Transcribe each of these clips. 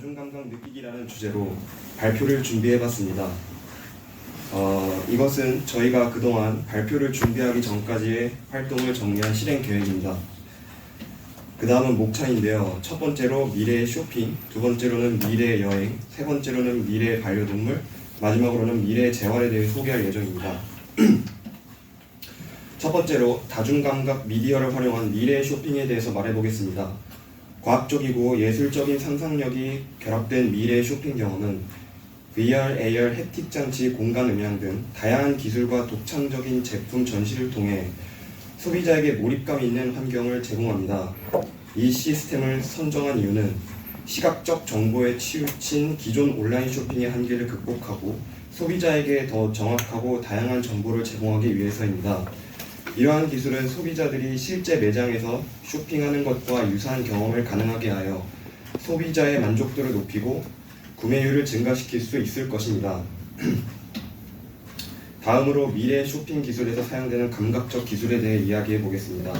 다중감각 느끼기라는 주제로 발표를 준비해봤습니다. 이것은 저희가 그동안 발표를 준비하기 전까지의 활동을 정리한 실행 계획입니다. 그 다음은 목차인데요. 첫 번째로 미래의 쇼핑, 두 번째로는 미래의 여행, 세 번째로는 미래의 반려동물, 마지막으로는 미래의 재활에 대해 소개할 예정입니다. 첫 번째로 다중감각 미디어를 활용한 미래의 쇼핑에 대해서 말해보겠습니다. 과학적이고 예술적인 상상력이 결합된 미래의 쇼핑 경험은 VR, AR, 햅틱 장치, 공간 음향 등 다양한 기술과 독창적인 제품 전시를 통해 소비자에게 몰입감 있는 환경을 제공합니다. 이 시스템을 선정한 이유는 시각적 정보에 치우친 기존 온라인 쇼핑의 한계를 극복하고 소비자에게 더 정확하고 다양한 정보를 제공하기 위해서입니다. 이러한 기술은 소비자들이 실제 매장에서 쇼핑하는 것과 유사한 경험을 가능하게 하여 소비자의 만족도를 높이고 구매율을 증가시킬 수 있을 것입니다. 다음으로 미래 쇼핑 기술에서 사용되는 감각적 기술에 대해 이야기해 보겠습니다.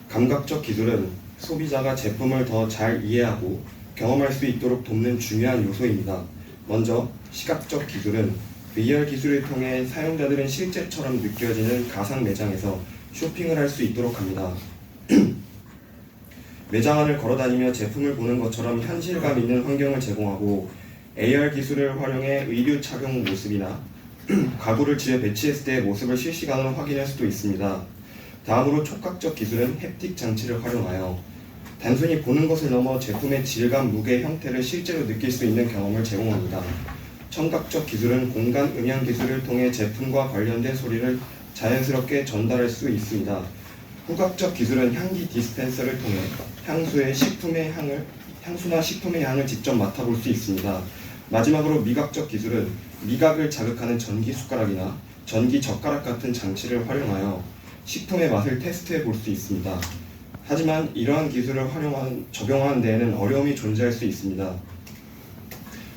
감각적 기술은 소비자가 제품을 더 잘 이해하고 경험할 수 있도록 돕는 중요한 요소입니다. 먼저 시각적 기술은 VR 기술을 통해 사용자들은 실제처럼 느껴지는 가상 매장에서 쇼핑을 할 수 있도록 합니다. 매장 안을 걸어다니며 제품을 보는 것처럼 현실감 있는 환경을 제공하고 AR 기술을 활용해 의류 착용 모습이나 가구를 집에 배치했을 때의 모습을 실시간으로 확인할 수도 있습니다. 다음으로 촉각적 기술은 햅틱 장치를 활용하여 단순히 보는 것을 넘어 제품의 질감, 무게, 형태를 실제로 느낄 수 있는 경험을 제공합니다. 청각적 기술은 공간 음향 기술을 통해 제품과 관련된 소리를 자연스럽게 전달할 수 있습니다. 후각적 기술은 향기 디스펜서를 통해 향수나 식품의 향을 직접 맡아볼 수 있습니다. 마지막으로 미각적 기술은 미각을 자극하는 전기 숟가락이나 전기 젓가락 같은 장치를 활용하여 식품의 맛을 테스트해 볼 수 있습니다. 하지만 이러한 기술을 적용하는 데에는 어려움이 존재할 수 있습니다.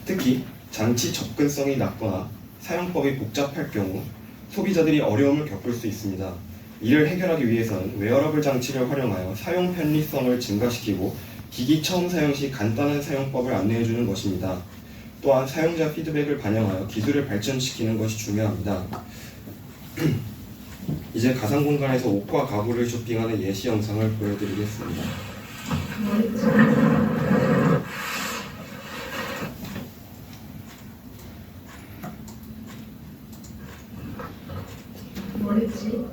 특히 장치 접근성이 낮거나 사용법이 복잡할 경우 소비자들이 어려움을 겪을 수 있습니다. 이를 해결하기 위해서는 웨어러블 장치를 활용하여 사용 편리성을 증가시키고 기기 처음 사용 시 간단한 사용법을 안내해주는 것입니다. 또한 사용자 피드백을 반영하여 기술을 발전시키는 것이 중요합니다. 이제 가상공간에서 옷과 가구를 쇼핑하는 예시 영상을 보여드리겠습니다. 뭐랬지?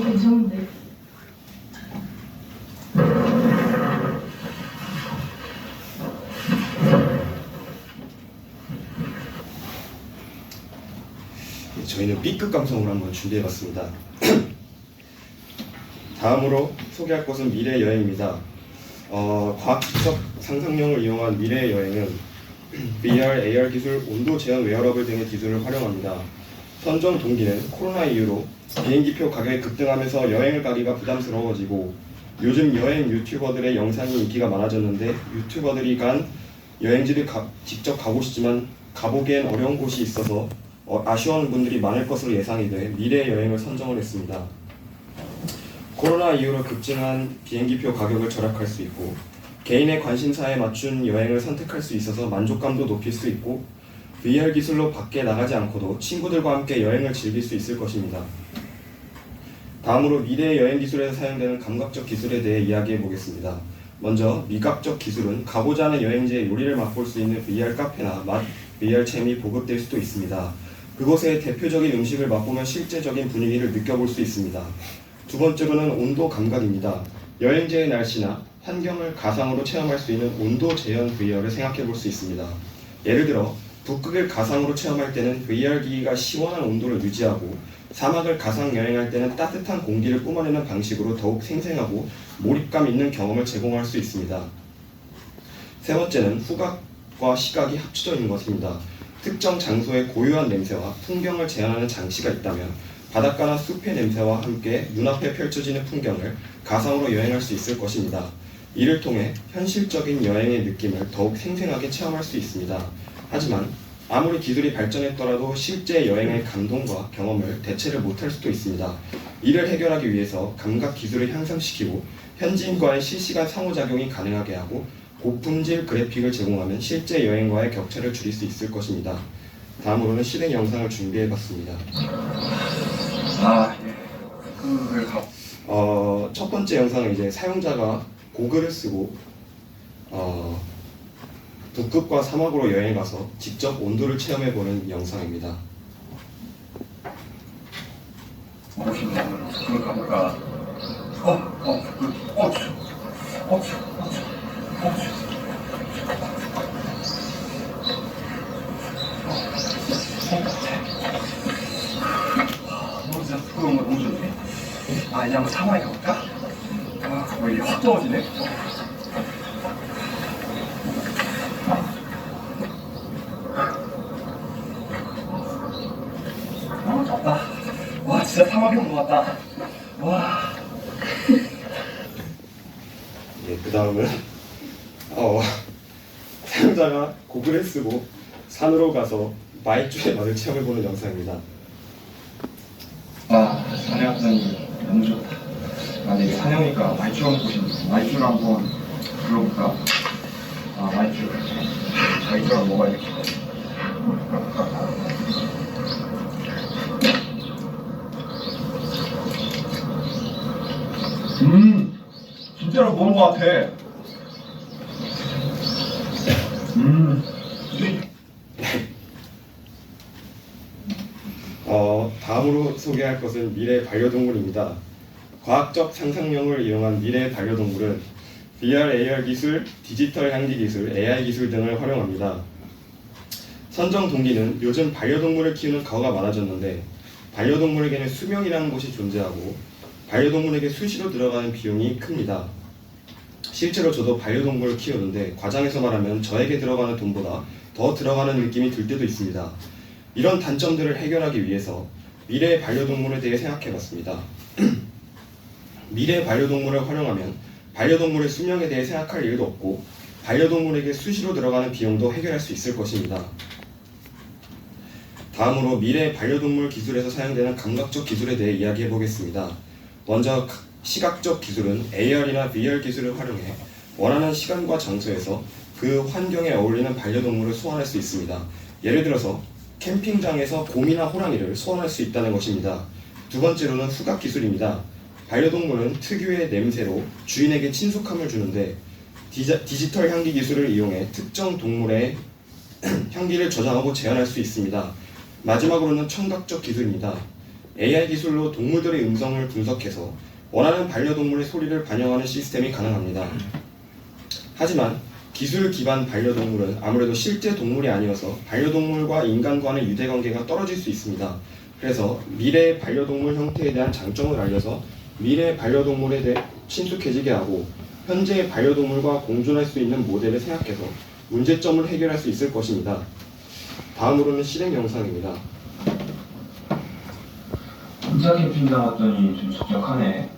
괜찮은데? 저희는 B급 감성으로 한번 준비해봤습니다. 다음으로 소개할 것은 미래 여행입니다. 과학적 상상력을 이용한 미래 여행은 VR, AR 기술, 온도 제한 웨어러블 등의 기술을 활용합니다. 선정 동기는 코로나 이후로 비행기표 가격이 급등하면서 여행을 가기가 부담스러워지고 요즘 여행 유튜버들의 영상이 인기가 많아졌는데 유튜버들이 간 여행지를 직접 가고 싶지만 가보기엔 어려운 곳이 있어서 아쉬워하는 분들이 많을 것으로 예상이 돼 미래 여행을 선정을 했습니다. 코로나 이후로 급증한 비행기표 가격을 절약할 수 있고 개인의 관심사에 맞춘 여행을 선택할 수 있어서 만족감도 높일 수 있고 VR 기술로 밖에 나가지 않고도 친구들과 함께 여행을 즐길 수 있을 것입니다. 다음으로 미래 여행 기술에서 사용되는 감각적 기술에 대해 이야기해 보겠습니다. 먼저 미각적 기술은 가보자 하는 여행지의 요리를 맛볼 수 있는 VR 카페나 맛 VR 체험이 보급될 수도 있습니다. 그곳의 대표적인 음식을 맛보면 실제적인 분위기를 느껴볼 수 있습니다. 두 번째로는 온도 감각입니다. 여행지의 날씨나 환경을 가상으로 체험할 수 있는 온도 재현 VR을 생각해 볼 수 있습니다. 예를 들어 북극을 가상으로 체험할 때는 VR 기기가 시원한 온도를 유지하고 사막을 가상 여행할 때는 따뜻한 공기를 뿜어내는 방식으로 더욱 생생하고 몰입감 있는 경험을 제공할 수 있습니다. 세 번째는 후각과 시각이 합쳐져 있는 것입니다. 특정 장소의 고유한 냄새와 풍경을 재현하는 장치가 있다면 바닷가나 숲의 냄새와 함께 눈앞에 펼쳐지는 풍경을 가상으로 여행할 수 있을 것입니다. 이를 통해 현실적인 여행의 느낌을 더욱 생생하게 체험할 수 있습니다. 하지만 아무리 기술이 발전했더라도 실제 여행의 감동과 경험을 대체를 못할 수도 있습니다. 이를 해결하기 위해서 감각 기술을 향상시키고 현지인과의 실시간 상호작용이 가능하게 하고 고품질 그래픽을 제공하면 실제 여행과의 격차를 줄일 수 있을 것입니다. 다음으로는 실행 영상을 준비해봤습니다. 첫 번째 영상은 이제 사용자가 고글을 쓰고 북극과 사막으로 여행 가서 직접 온도를 체험해보는 영상입니다. 북극 가볼까? 진짜 부끄러운 거 너무 좋네. 이제 한번 사막에 가볼까? 이게 확 더워지네. 덥다. 와, 진짜 사막에 온 것 같다. 와. 그 다음은 사용자가 고글을 쓰고 산으로 가서 마이쮸의 맛을 체험해보는 영상입니다. 산에 왔더니 너무 좋다. 이게 산에 오니까 마이쮸가 먹고 싶네. 마이쮸를 한번 불러볼까? 마이쮸. 마이쮸를 먹어야겠다. 진짜로 먹은 것 같아. 다음으로 소개할 것은 미래 반려동물입니다. 과학적 상상력을 이용한 미래 반려동물은 VR, AR 기술, 디지털 향기 기술, AI 기술 등을 활용합니다. 선정 동기는 요즘 반려동물을 키우는 가구가 많아졌는데 반려동물에게는 수명이라는 것이 존재하고 반려동물에게 수시로 들어가는 비용이 큽니다. 실제로 저도 반려동물을 키우는데 과장해서 말하면 저에게 들어가는 돈보다 더 들어가는 느낌이 들 때도 있습니다. 이런 단점들을 해결하기 위해서 미래 반려동물에 대해 생각해봤습니다. 미래 반려동물을 활용하면 반려동물의 수명에 대해 생각할 일도 없고 반려동물에게 수시로 들어가는 비용도 해결할 수 있을 것입니다. 다음으로 미래 반려동물 기술에서 사용되는 감각적 기술에 대해 이야기해보겠습니다. 먼저 시각적 기술은 AR이나 VR 기술을 활용해 원하는 시간과 장소에서 그 환경에 어울리는 반려동물을 소환할 수 있습니다. 예를 들어서 캠핑장에서 곰이나 호랑이를 소환할 수 있다는 것입니다. 두 번째로는 후각 기술입니다. 반려동물은 특유의 냄새로 주인에게 친숙함을 주는데 디지털 향기 기술을 이용해 특정 동물의 향기를 저장하고 재현할 수 있습니다. 마지막으로는 청각적 기술입니다. AI 기술로 동물들의 음성을 분석해서 원하는 반려동물의 소리를 반영하는 시스템이 가능합니다. 하지만 기술 기반 반려동물은 아무래도 실제 동물이 아니어서 반려동물과 인간 간의 유대관계가 떨어질 수 있습니다. 그래서 미래 반려동물 형태에 대한 장점을 알려서 미래 반려동물에 대해 친숙해지게 하고 현재 반려동물과 공존할 수 있는 모델을 생각해서 문제점을 해결할 수 있을 것입니다. 다음으로는 실행 영상입니다. 혼자 캠핑장 왔더니 좀 적적하네.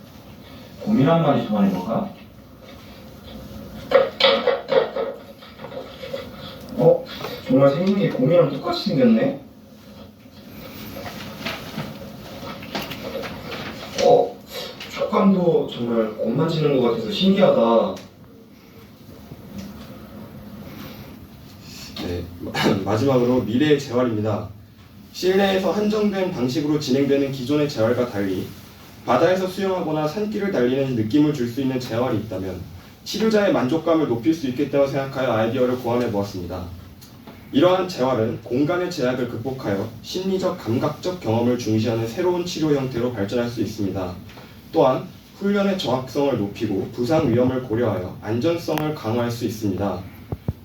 곰이란 말이 소환해볼까? 정말 생긴 게 곰이랑 똑같이 생겼네? 촉감도 정말 곰 만지는 것 같아서 신기하다. 네, 마지막으로 미래의 재활입니다. 실내에서 한정된 방식으로 진행되는 기존의 재활과 달리 바다에서 수영하거나 산길을 달리는 느낌을 줄 수 있는 재활이 있다면 치료자의 만족감을 높일 수 있겠다고 생각하여 아이디어를 고안해 보았습니다. 이러한 재활은 공간의 제약을 극복하여 심리적, 감각적 경험을 중시하는 새로운 치료 형태로 발전할 수 있습니다. 또한 훈련의 정확성을 높이고 부상 위험을 고려하여 안전성을 강화할 수 있습니다.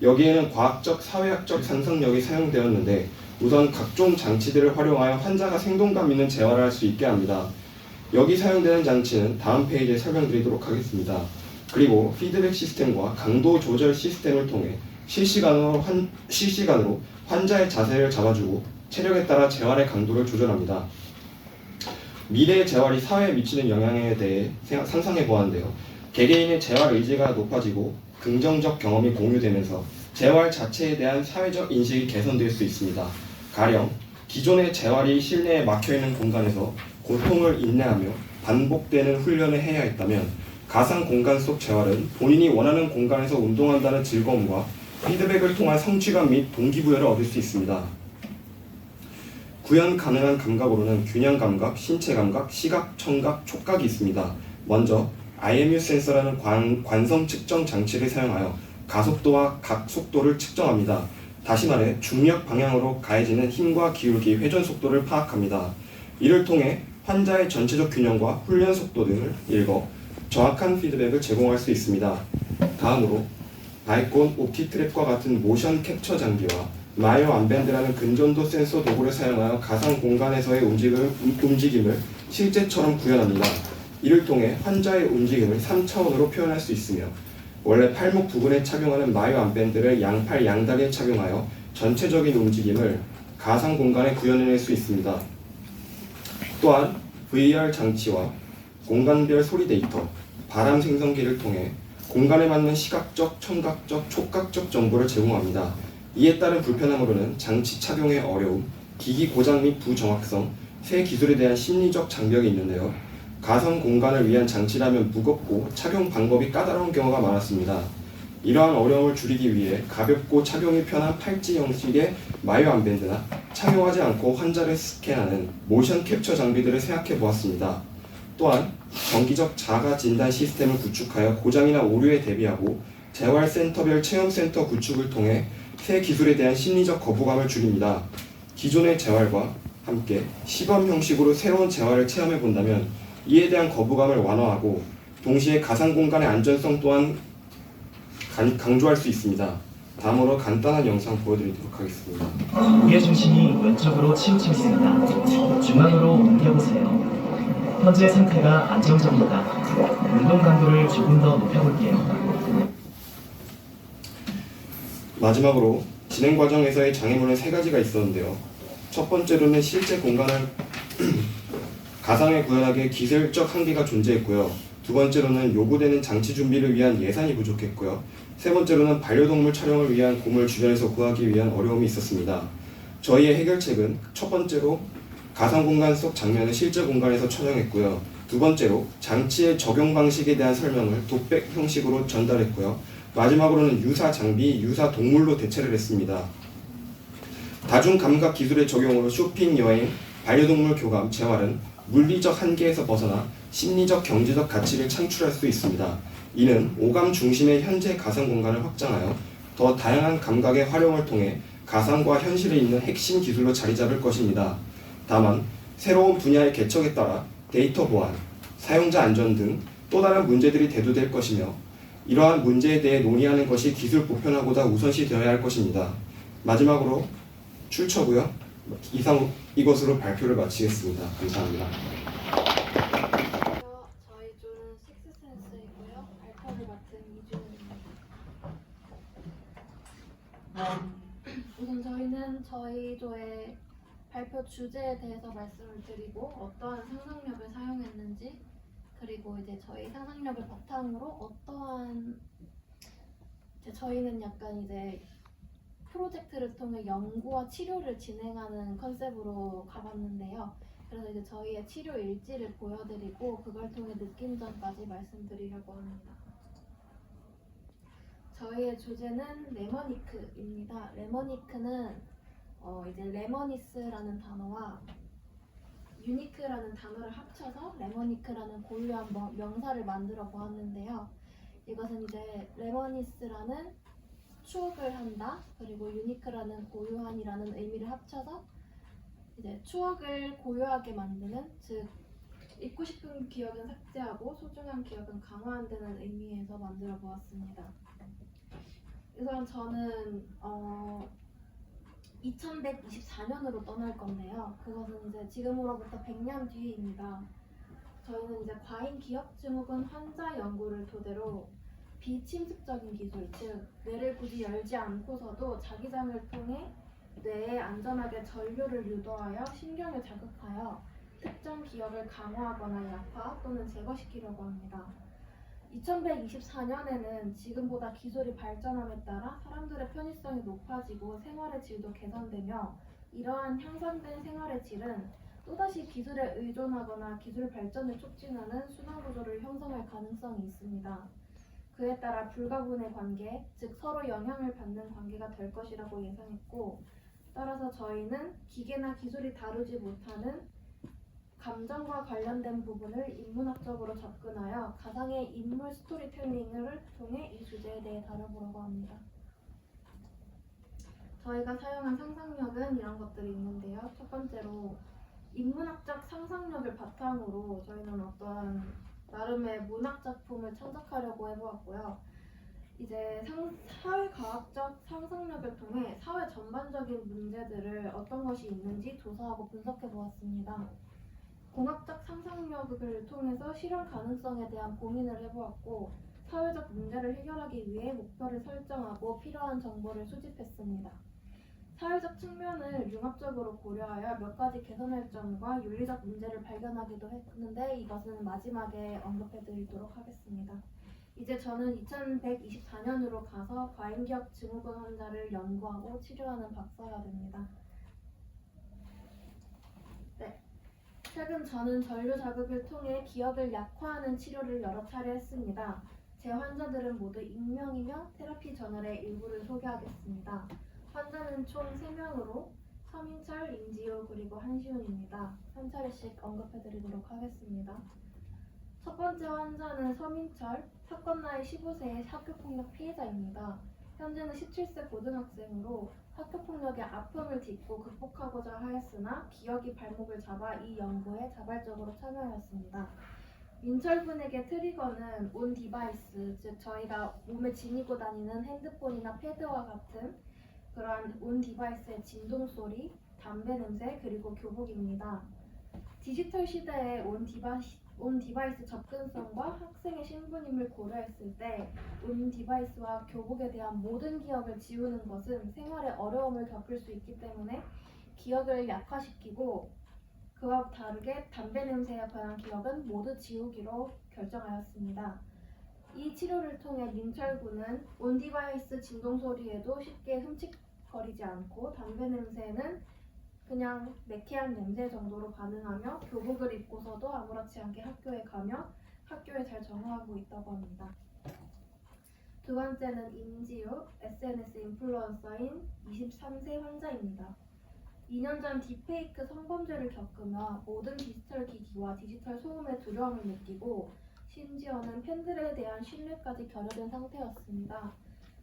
여기에는 과학적, 사회학적 상상력이 사용되었는데 우선 각종 장치들을 활용하여 환자가 생동감 있는 재활을 할 수 있게 합니다. 여기 사용되는 장치는 다음 페이지에 설명드리도록 하겠습니다. 그리고 피드백 시스템과 강도 조절 시스템을 통해 실시간으로 환자의 자세를 잡아주고 체력에 따라 재활의 강도를 조절합니다. 미래의 재활이 사회에 미치는 영향에 대해 상상해 보았는데요. 개개인의 재활 의지가 높아지고 긍정적 경험이 공유되면서 재활 자체에 대한 사회적 인식이 개선될 수 있습니다. 가령 기존의 재활이 실내에 막혀있는 공간에서 고통을 인내하며 반복되는 훈련을 해야 했다면 가상 공간 속 재활은 본인이 원하는 공간에서 운동한다는 즐거움과 피드백을 통한 성취감 및 동기부여를 얻을 수 있습니다. 구현 가능한 감각으로는 균형 감각, 신체 감각, 시각, 청각, 촉각이 있습니다. 먼저 IMU 센서라는 관성 측정 장치를 사용하여 가속도와 각속도를 측정합니다. 다시 말해 중력 방향으로 가해지는 힘과 기울기, 회전 속도를 파악합니다. 이를 통해 환자의 전체적 균형과 훈련 속도 등을 읽어 정확한 피드백을 제공할 수 있습니다. 다음으로 바이콘 옵티트랩과 같은 모션 캡처 장비와 마이어 암밴드라는 근전도 센서 도구를 사용하여 가상 공간에서의 움직임을 실제처럼 구현합니다. 이를 통해 환자의 움직임을 3차원으로 표현할 수 있으며 원래 팔목 부분에 착용하는 마이어 암밴드를 양팔 양다리에 착용하여 전체적인 움직임을 가상 공간에 구현해낼 수 있습니다. 또한 VR 장치와 공간별 소리 데이터, 바람 생성기를 통해 공간에 맞는 시각적, 청각적, 촉각적 정보를 제공합니다. 이에 따른 불편함으로는 장치 착용의 어려움, 기기 고장 및 부정확성, 새 기술에 대한 심리적 장벽이 있는데요. 가상 공간을 위한 장치라면 무겁고 착용 방법이 까다로운 경우가 많았습니다. 이러한 어려움을 줄이기 위해 가볍고 착용이 편한 팔찌 형식의 마이어 암밴드나 착용하지 않고 환자를 스캔하는 모션 캡처 장비들을 생각해 보았습니다. 또한 정기적 자가 진단 시스템을 구축하여 고장이나 오류에 대비하고 재활센터별 체험센터 구축을 통해 새 기술에 대한 심리적 거부감을 줄입니다. 기존의 재활과 함께 시범 형식으로 새로운 재활을 체험해 본다면 이에 대한 거부감을 완화하고 동시에 가상 공간의 안전성 또한 강조할 수 있습니다. 다음으로 간단한 영상 보여드리도록 하겠습니다. 무게 중심이 왼쪽으로 치우쳐 있습니다. 중앙으로 옮겨보세요. 현재 상태가 안정적입니다. 운동 강도를 조금 더 높여볼게요. 마지막으로 진행 과정에서의 장애물은 3가지가 있었는데요. 첫 번째로는 실제 공간을 가상에 구현하기에 기술적 한계가 존재했고요. 두 번째로는 요구되는 장치 준비를 위한 예산이 부족했고요. 세 번째로는 반려동물 촬영을 위한 곰을 주변에서 구하기 위한 어려움이 있었습니다. 저희의 해결책은 첫 번째로 가상 공간 속 장면을 실제 공간에서 촬영했고요. 두 번째로 장치의 적용 방식에 대한 설명을 독백 형식으로 전달했고요. 마지막으로는 유사 장비, 유사 동물로 대체를 했습니다. 다중 감각 기술의 적용으로 쇼핑, 여행, 반려동물 교감, 재활은 물리적 한계에서 벗어나 심리적, 경제적 가치를 창출할 수 있습니다. 이는 오감 중심의 현재 가상 공간을 확장하여 더 다양한 감각의 활용을 통해 가상과 현실에 있는 핵심 기술로 자리 잡을 것입니다. 다만 새로운 분야의 개척에 따라 데이터 보안, 사용자 안전 등 또 다른 문제들이 대두될 것이며 이러한 문제에 대해 논의하는 것이 기술 보편화보다 우선시 되어야 할 것입니다. 마지막으로 출처고요. 이것으로 발표를 마치겠습니다. 감사합니다. 저희 조는 식스센스이고요. 발표를 맡은 이주은입니다. 우선 저희는 저희 조의 발표 주제에 대해서 말씀을 드리고 어떠한 상상력을 사용했는지 그리고 이제 저희 상상력을 바탕으로 어떠한 저희는 약간 이제 프로젝트를 통해 연구와 치료를 진행하는 컨셉으로 가봤는데요. 그래서 이제 저희의 치료 일지를 보여드리고 그걸 통해 느낀 점까지 말씀드리려고 합니다. 저희의 주제는 레머니크입니다. 레머니크는 이제 레머니스라는 단어와 유니크라는 단어를 합쳐서 레머니크라는 고유한 명사를 만들어 보았는데요. 이것은 이제 레머니스라는 추억을 한다, 그리고 유니크라는 고유한이라는 의미를 합쳐서 이제 추억을 고유하게 만드는, 즉 잊고 싶은 기억은 삭제하고 소중한 기억은 강화한다는 의미에서 만들어 보았습니다. 우선 저는 2124년으로 떠날 건데요. 그것은 이제 지금으로부터 100년 뒤입니다. 저희는 이제 과잉 기억 증후군 환자 연구를 토대로 비침습적인 기술, 즉 뇌를 굳이 열지 않고서도 자기장을 통해 뇌에 안전하게 전류를 유도하여 신경을 자극하여 특정 기억을 강화하거나 약화 또는 제거시키려고 합니다. 2124년에는 지금보다 기술이 발전함에 따라 사람들의 편의성이 높아지고 생활의 질도 개선되며 이러한 향상된 생활의 질은 또다시 기술에 의존하거나 기술 발전을 촉진하는 순환구조를 형성할 가능성이 있습니다. 그에 따라 불가분의 관계, 즉 서로 영향을 받는 관계가 될 것이라고 예상했고, 따라서 저희는 기계나 기술이 다루지 못하는 감정과 관련된 부분을 인문학적으로 접근하여 가상의 인물 스토리텔링을 통해 이 주제에 대해 다뤄보려고 합니다. 저희가 사용한 상상력은 이런 것들이 있는데요. 첫 번째로 인문학적 상상력을 바탕으로 저희는 어떠한 나름의 문학 작품을 창작하려고 해보았고요. 이제 사회과학적 상상력을 통해 사회 전반적인 문제들을 어떤 것이 있는지 조사하고 분석해 보았습니다. 공학적 상상력을 통해서 실현 가능성에 대한 고민을 해보았고, 사회적 문제를 해결하기 위해 목표를 설정하고 필요한 정보를 수집했습니다. 사회적 측면을 융합적으로 고려하여 몇 가지 개선할 점과 윤리적 문제를 발견하기도 했는데 이것은 마지막에 언급해드리도록 하겠습니다. 이제 저는 2124년으로 가서 과잉기억 증후군 환자를 연구하고 치료하는 박사가 됩니다. 네. 최근 저는 전류 자극을 통해 기억을 약화하는 치료를 여러 차례 했습니다. 제 환자들은 모두 익명이며 테라피 저널의 일부를 소개하겠습니다. 환자는 총 3명으로 서민철, 임지호, 그리고 한시훈입니다. 한 차례씩 언급해드리도록 하겠습니다. 첫 번째 환자는 서민철, 사건 나이 15세의 학교폭력 피해자입니다. 현재는 17세 고등학생으로 학교폭력의 아픔을 딛고 극복하고자 하였으나 기억이 발목을 잡아 이 연구에 자발적으로 참여하였습니다. 민철군에게 트리거는 온 디바이스, 즉 저희가 몸에 지니고 다니는 핸드폰이나 패드와 같은 그러한 온 디바이스의 진동 소리, 담배 냄새, 그리고 교복입니다. 디지털 시대의 온 디바이스 접근성과 학생의 신분임을 고려했을 때 온 디바이스와 교복에 대한 모든 기억을 지우는 것은 생활에 어려움을 겪을 수 있기 때문에 기억을 약화시키고, 그와 다르게 담배 냄새에 관한 기억은 모두 지우기로 결정하였습니다. 이 치료를 통해 민철군은 온 디바이스 진동 소리에도 쉽게 흠칫거리지 않고 담배 냄새는 그냥 매캐한 냄새 정도로 반응하며 교복을 입고서도 아무렇지 않게 학교에 가며 학교에 잘 적응하고 있다고 합니다. 두 번째는 임지우, SNS 인플루언서인 23세 환자입니다. 2년 전 딥페이크 성범죄를 겪으며 모든 디지털 기기와 디지털 소음에 두려움을 느끼고 심지어는 팬들에 대한 신뢰까지 결여된 상태였습니다.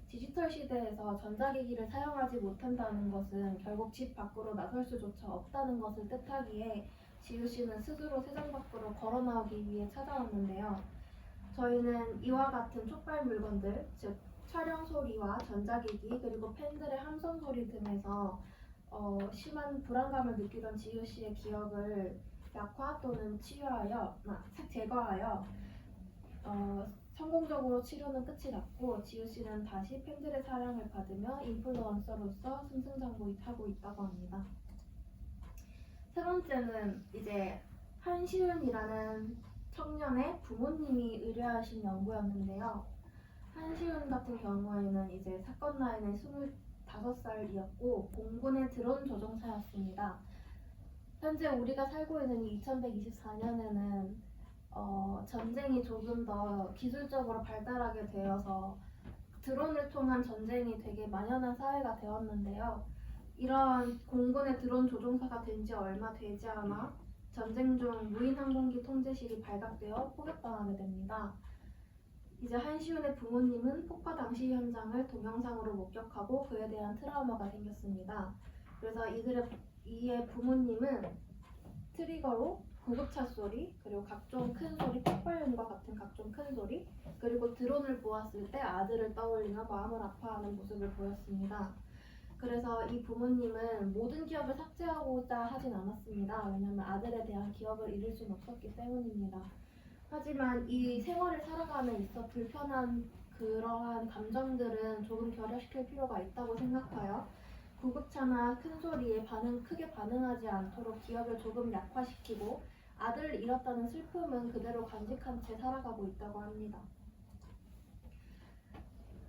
디지털 시대에서 전자기기를 사용하지 못한다는 것은 결국 집 밖으로 나설 수조차 없다는 것을 뜻하기에 지우 씨는 스스로 세상 밖으로 걸어 나오기 위해 찾아왔는데요. 저희는 이와 같은 촉발 물건들, 즉 촬영 소리와 전자기기 그리고 팬들의 함성 소리 등에서 심한 불안감을 느끼던 지우 씨의 기억을 약화 또는 제거하여 성공적으로 치료는 끝이 났고 지우 씨는 다시 팬들의 사랑을 받으며 인플루언서로서 승승장구하고 있다고 합니다. 세 번째는 이제 한시훈이라는 청년의 부모님이 의뢰하신 연구였는데요. 한시훈 같은 경우에는 이제 사건 나이는 25살이었고 공군의 드론 조종사였습니다. 현재 우리가 살고 있는 2124년에는 전쟁이 조금 더 기술적으로 발달하게 되어서 드론을 통한 전쟁이 되게 만연한 사회가 되었는데요. 이런 공군의 드론 조종사가 된 지 얼마 되지 않아 전쟁 중 무인항공기 통제실이 발각되어 포격당하게 됩니다. 이제 한시훈의 부모님은 폭파 당시 현장을 동영상으로 목격하고 그에 대한 트라우마가 생겼습니다. 그래서 이의 부모님은 트리거로 구급차 소리, 그리고 각종 큰 소리, 폭발음과 같은 각종 큰 소리, 그리고 드론을 보았을 때 아들을 떠올리며 마음을 아파하는 모습을 보였습니다. 그래서 이 부모님은 모든 기억을 삭제하고자 하진 않았습니다. 왜냐하면 아들에 대한 기억을 잃을 수는 없었기 때문입니다. 하지만 이 생활을 살아감에 있어 불편한 그러한 감정들은 조금 결여시킬 필요가 있다고 생각하여 구급차나 큰 소리에 크게 반응하지 않도록 기억을 조금 약화시키고 아들을 잃었다는 슬픔은 그대로 간직한 채 살아가고 있다고 합니다.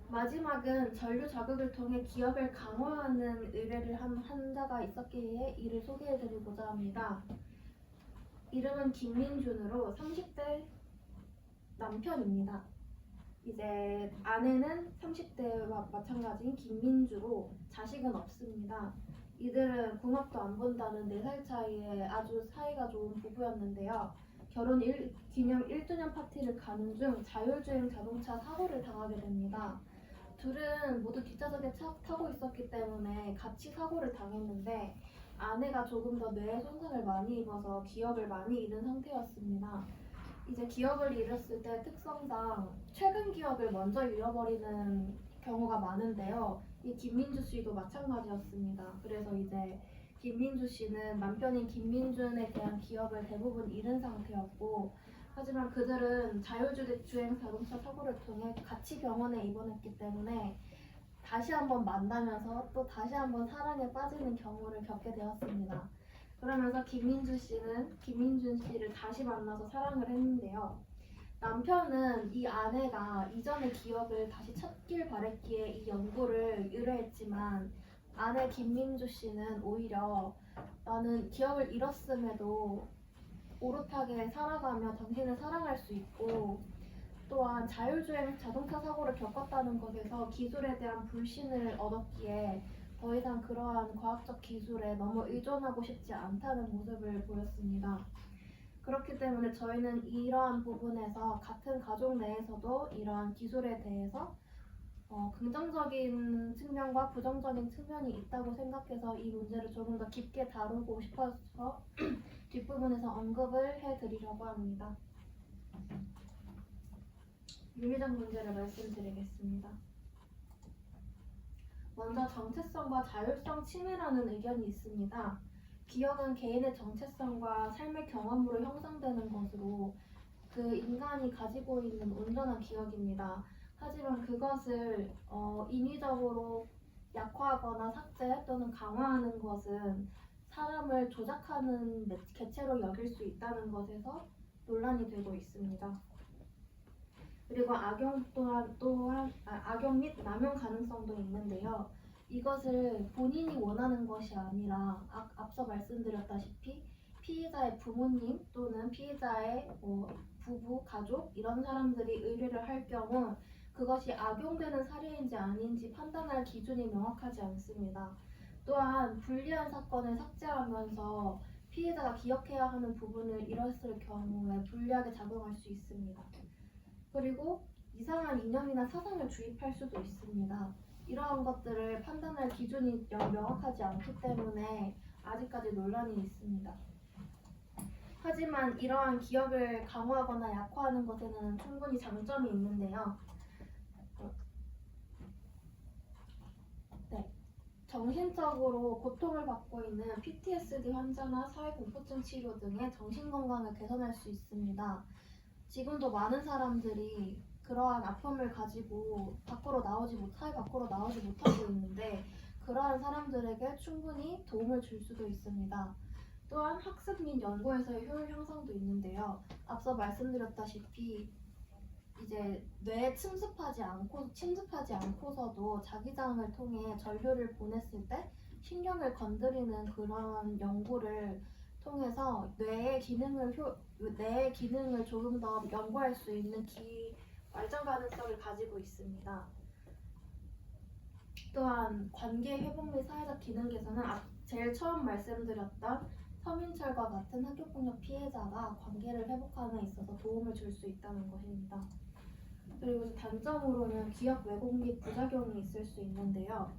마지막은 전류 자극을 통해 기억을 강화하는 의뢰를 한 환자가 있었기에 이를 소개해드리고자 합니다. 이름은 김민준으로 30대 남편입니다. 이제 아내는 30대와 마찬가지인 김민주로 자식은 없습니다. 이들은 궁합도 안 본다는 4살 차이에 아주 사이가 좋은 부부였는데요. 기념 1주년 파티를 가는 중 자율주행 자동차 사고를 당하게 됩니다. 둘은 모두 뒷좌석에 타고 있었기 때문에 같이 사고를 당했는데 아내가 조금 더 뇌에 손상을 많이 입어서 기억을 많이 잃은 상태였습니다. 이제 기억을 잃었을 때 특성상 최근 기억을 먼저 잃어버리는 경우가 많은데요. 이 김민주 씨도 마찬가지였습니다. 그래서 이제 김민주 씨는 남편인 김민준에 대한 기억을 대부분 잃은 상태였고, 하지만 그들은 자율주행 자동차 사고를 통해 같이 병원에 입원했기 때문에 다시 한번 만나면서 또 다시 한번 사랑에 빠지는 경우를 겪게 되었습니다. 그러면서 김민준 씨를 다시 만나서 사랑을 했는데요. 남편은 이 아내가 이전의 기억을 다시 찾길 바랬기에 이 연구를 의뢰했지만 아내 김민주 씨는 오히려 나는 기억을 잃었음에도 오롯하게 살아가며 당신을 사랑할 수 있고 또한 자율주행 자동차 사고를 겪었다는 것에서 기술에 대한 불신을 얻었기에 더 이상 그러한 과학적 기술에 너무 의존하고 싶지 않다는 모습을 보였습니다. 그렇기 때문에 저희는 이러한 부분에서 같은 가족 내에서도 이러한 기술에 대해서 긍정적인 측면과 부정적인 측면이 있다고 생각해서 이 문제를 조금 더 깊게 다루고 싶어서 뒷부분에서 언급을 해드리려고 합니다. 윤리적 문제를 말씀드리겠습니다. 먼저 정체성과 자율성 침해라는 의견이 있습니다. 기억은 개인의 정체성과 삶의 경험으로 형성되는 것으로 그 인간이 가지고 있는 온전한 기억입니다. 하지만 그것을 인위적으로 약화하거나 삭제 또는 강화하는 것은 사람을 조작하는 개체로 여길 수 있다는 것에서 논란이 되고 있습니다. 그리고 악용 및 남용 가능성도 있는데요. 이것을 본인이 원하는 것이 아니라 앞서 말씀드렸다시피 피해자의 부모님 또는 피해자의 부부, 가족 이런 사람들이 의뢰를 할 경우 그것이 악용되는 사례인지 아닌지 판단할 기준이 명확하지 않습니다. 또한 불리한 사건을 삭제하면서 피해자가 기억해야 하는 부분을 잃었을 경우에 불리하게 작용할 수 있습니다. 그리고 이상한 이념이나 사상을 주입할 수도 있습니다. 이러한 것들을 판단할 기준이 명확하지 않기 때문에 아직까지 논란이 있습니다. 하지만 이러한 기억을 강화하거나 약화하는 것에는 충분히 장점이 있는데요. 정신적으로 고통을 받고 있는 PTSD 환자나 사회공포증 치료 등의 정신건강을 개선할 수 있습니다. 지금도 많은 사람들이 그러한 아픔을 가지고 사회 밖으로 나오지 못하고 있는데 그러한 사람들에게 충분히 도움을 줄 수도 있습니다. 또한 학습 및 연구에서의 효율 향상도 있는데요. 앞서 말씀드렸다시피 이제 뇌에 침습하지 않고서도 자기장을 통해 전류를 보냈을 때 신경을 건드리는 그런 연구를 통해서 뇌의 기능을 조금 더 연구할 수 있는 발전 가능성을 가지고 있습니다. 또한 관계 회복 및 사회적 기능 개선은 제일 처음 말씀드렸던 서민철과 같은 학교폭력 피해자가 관계를 회복하는 데 있어서 도움을 줄 수 있다는 것입니다. 그리고 단점으로는 기억 왜곡 및 부작용이 있을 수 있는데요.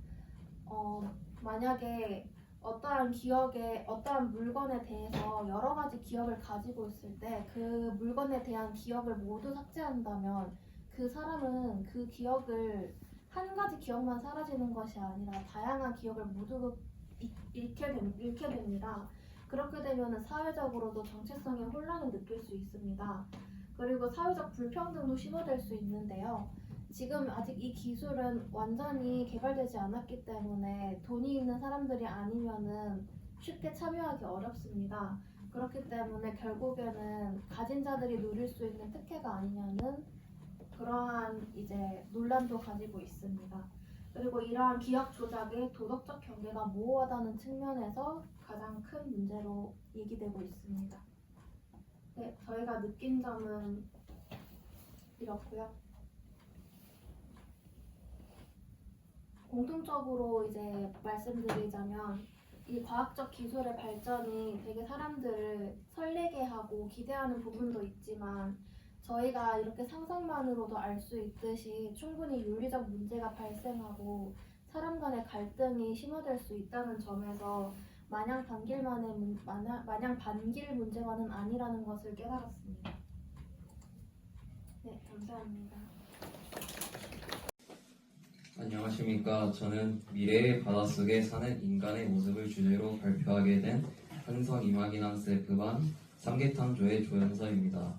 만약에 어떠한 물건에 대해서 여러 가지 기억을 가지고 있을 때 그 물건에 대한 기억을 모두 삭제한다면 그 사람은 그 기억을 한 가지 기억만 사라지는 것이 아니라 다양한 기억을 모두 잃게 됩니다. 그렇게 되면 사회적으로도 정체성의 혼란을 느낄 수 있습니다. 그리고 사회적 불평등도 심화될 수 있는데요. 지금 아직 이 기술은 완전히 개발되지 않았기 때문에 돈이 있는 사람들이 아니면은 쉽게 참여하기 어렵습니다. 그렇기 때문에 결국에는 가진 자들이 누릴 수 있는 특혜가 아니냐는 그러한 이제 논란도 가지고 있습니다. 그리고 이러한 기억 조작의 도덕적 경계가 모호하다는 측면에서 가장 큰 문제로 얘기되고 있습니다. 네, 저희가 느낀 점은 이렇고요. 공통적으로 이제 말씀드리자면 이 과학적 기술의 발전이 되게 사람들을 설레게 하고 기대하는 부분도 있지만 저희가 이렇게 상상만으로도 알 수 있듯이 충분히 윤리적 문제가 발생하고 사람 간의 갈등이 심화될 수 있다는 점에서 마냥 반길 문제만은 아니라는 것을 깨달았습니다. 네, 감사합니다. 안녕하십니까. 저는 미래의 바닷속에 사는 인간의 모습을 주제로 발표하게 된 한성 이마기넌스 F반 삼계탕조의 조연서입니다.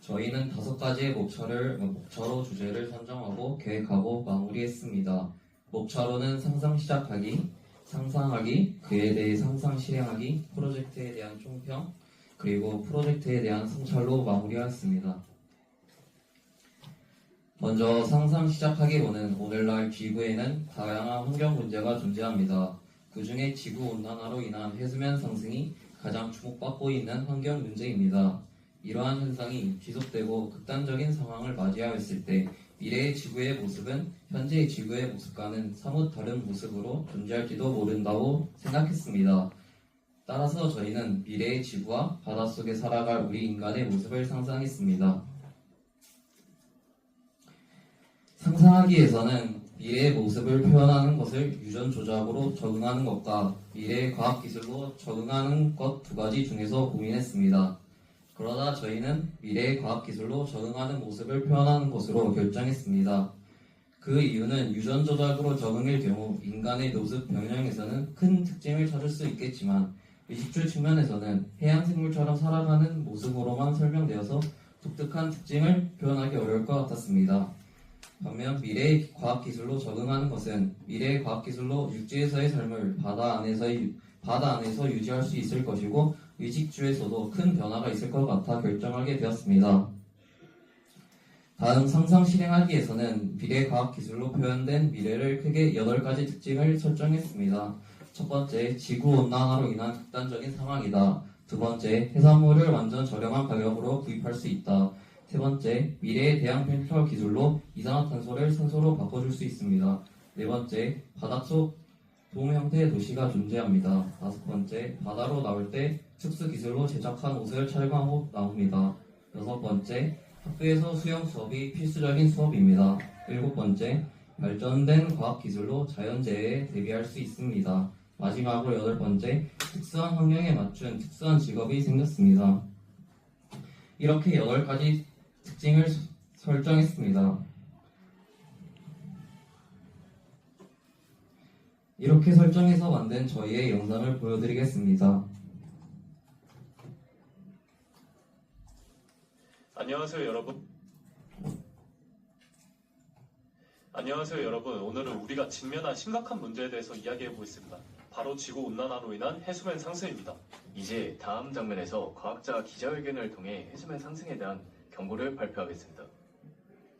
저희는 5가지의 목차로 주제를 선정하고 계획하고 마무리했습니다. 목차로는 상상 시작하기, 상상하기, 그에 대해 상상 실행하기, 프로젝트에 대한 총평, 그리고 프로젝트에 대한 성찰로 마무리하였습니다. 먼저 상상 시작하기로는 오늘날 지구에는 다양한 환경 문제가 존재합니다. 그 중에 지구온난화로 인한 해수면 상승이 가장 주목받고 있는 환경 문제입니다. 이러한 현상이 지속되고 극단적인 상황을 맞이하였을 때 미래의 지구의 모습은 현재의 지구의 모습과는 사뭇 다른 모습으로 존재할지도 모른다고 생각했습니다. 따라서 저희는 미래의 지구와 바닷속에 살아갈 우리 인간의 모습을 상상했습니다. 상상하기에서는 미래의 모습을 표현하는 것을 유전 조작으로 적응하는 것과 미래의 과학기술로 적응하는 것 2가지 중에서 고민했습니다. 그러다 저희는 미래의 과학기술로 적응하는 모습을 표현하는 것으로 결정했습니다. 그 이유는 유전 조작으로 적응일 경우 인간의 모습 변형에서는 큰 특징을 찾을 수 있겠지만 의식주 측면에서는 해양 생물처럼 살아가는 모습으로만 설명되어서 독특한 특징을 표현하기 어려울 것 같았습니다. 반면 미래의 과학기술로 적응하는 것은 미래의 과학기술로 육지에서의 삶을 바다 안에서 유지할 수 있을 것이고 의식주에서도 큰 변화가 있을 것 같아 결정하게 되었습니다. 다음 상상 실행하기에서는 미래 과학기술로 표현된 미래를 크게 8가지 특징을 설정했습니다. 첫 번째, 지구온난화로 인한 극단적인 상황이다. 두 번째, 해산물을 완전 저렴한 가격으로 구입할 수 있다. 세 번째, 미래의 대양 펜트럴 기술로 이산화탄소를 산소로 바꿔줄 수 있습니다. 네 번째, 바닷속 돔 형태의 도시가 존재합니다. 5번째, 바다로 나올 때 특수 기술로 제작한 옷을 촬영하고 나옵니다. 6번째, 학교에서 수영 수업이 필수적인 수업입니다. 7번째, 발전된 과학기술로 자연재해에 대비할 수 있습니다. 마지막으로 8번째, 특수한 환경에 맞춘 특수한 직업이 생겼습니다. 이렇게 8가지 특징을 설정했습니다. 이렇게 설정해서 만든 저희의 영상을 보여드리겠습니다. 안녕하세요 여러분. 오늘은 우리가 직면한 심각한 문제에 대해서 이야기해보겠습니다. 바로 지구온난화로 인한 해수면 상승입니다. 이제 다음 장면에서 과학자가 기자회견을 통해 해수면 상승에 대한 경고를 발표하겠습니다.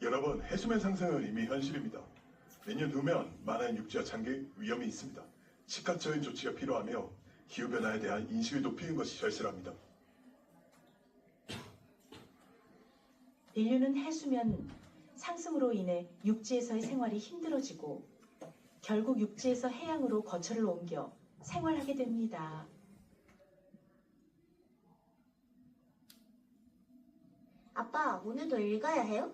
여러분, 해수면 상승은 이미 현실입니다. 내년 후면 많은 육지와 장기 위험이 있습니다. 즉각적인 조치가 필요하며 기후변화에 대한 인식을 높이는 것이 절실합니다. 인류는 해수면 상승으로 인해 육지에서의 생활이 힘들어지고 결국 육지에서 해양으로 거처를 옮겨 생활하게 됩니다. 아빠, 오늘도 일 가야 해요?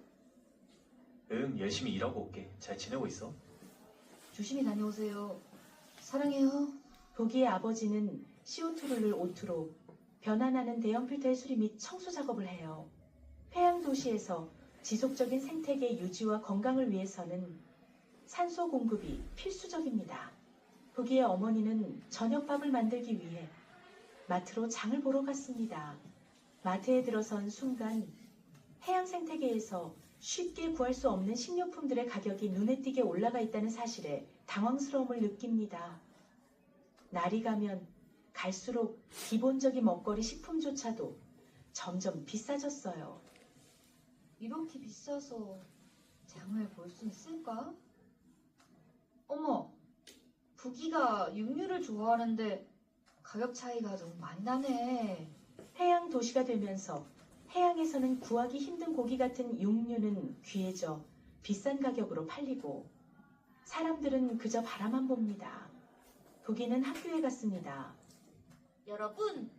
열심히 일하고 올게. 잘 지내고 있어? 조심히 다녀오세요. 사랑해요. 보기에 아버지는 CO2를 O2로 변환하는 대형 필터의 수리 및 청소 작업을 해요. 해양 도시에서 지속적인 생태계 유지와 건강을 위해서는 산소 공급이 필수적입니다. 보기에 어머니는 저녁밥을 만들기 위해 마트로 장을 보러 갔습니다. 마트에 들어선 순간 해양 생태계에서 쉽게 구할 수 없는 식료품들의 가격이 눈에 띄게 올라가 있다는 사실에 당황스러움을 느낍니다. 날이 가면 갈수록 기본적인 먹거리 식품조차도 점점 비싸졌어요. 이렇게 비싸서 장을 볼 수 있을까? 어머, 부기가 육류를 좋아하는데 가격 차이가 너무 많이 나네. 해양 도시가 되면서 해양에서는 구하기 힘든 고기 같은 육류는 귀해져 비싼 가격으로 팔리고 사람들은 그저 바라만 봅니다. 부기는 학교에 갔습니다. 여러분,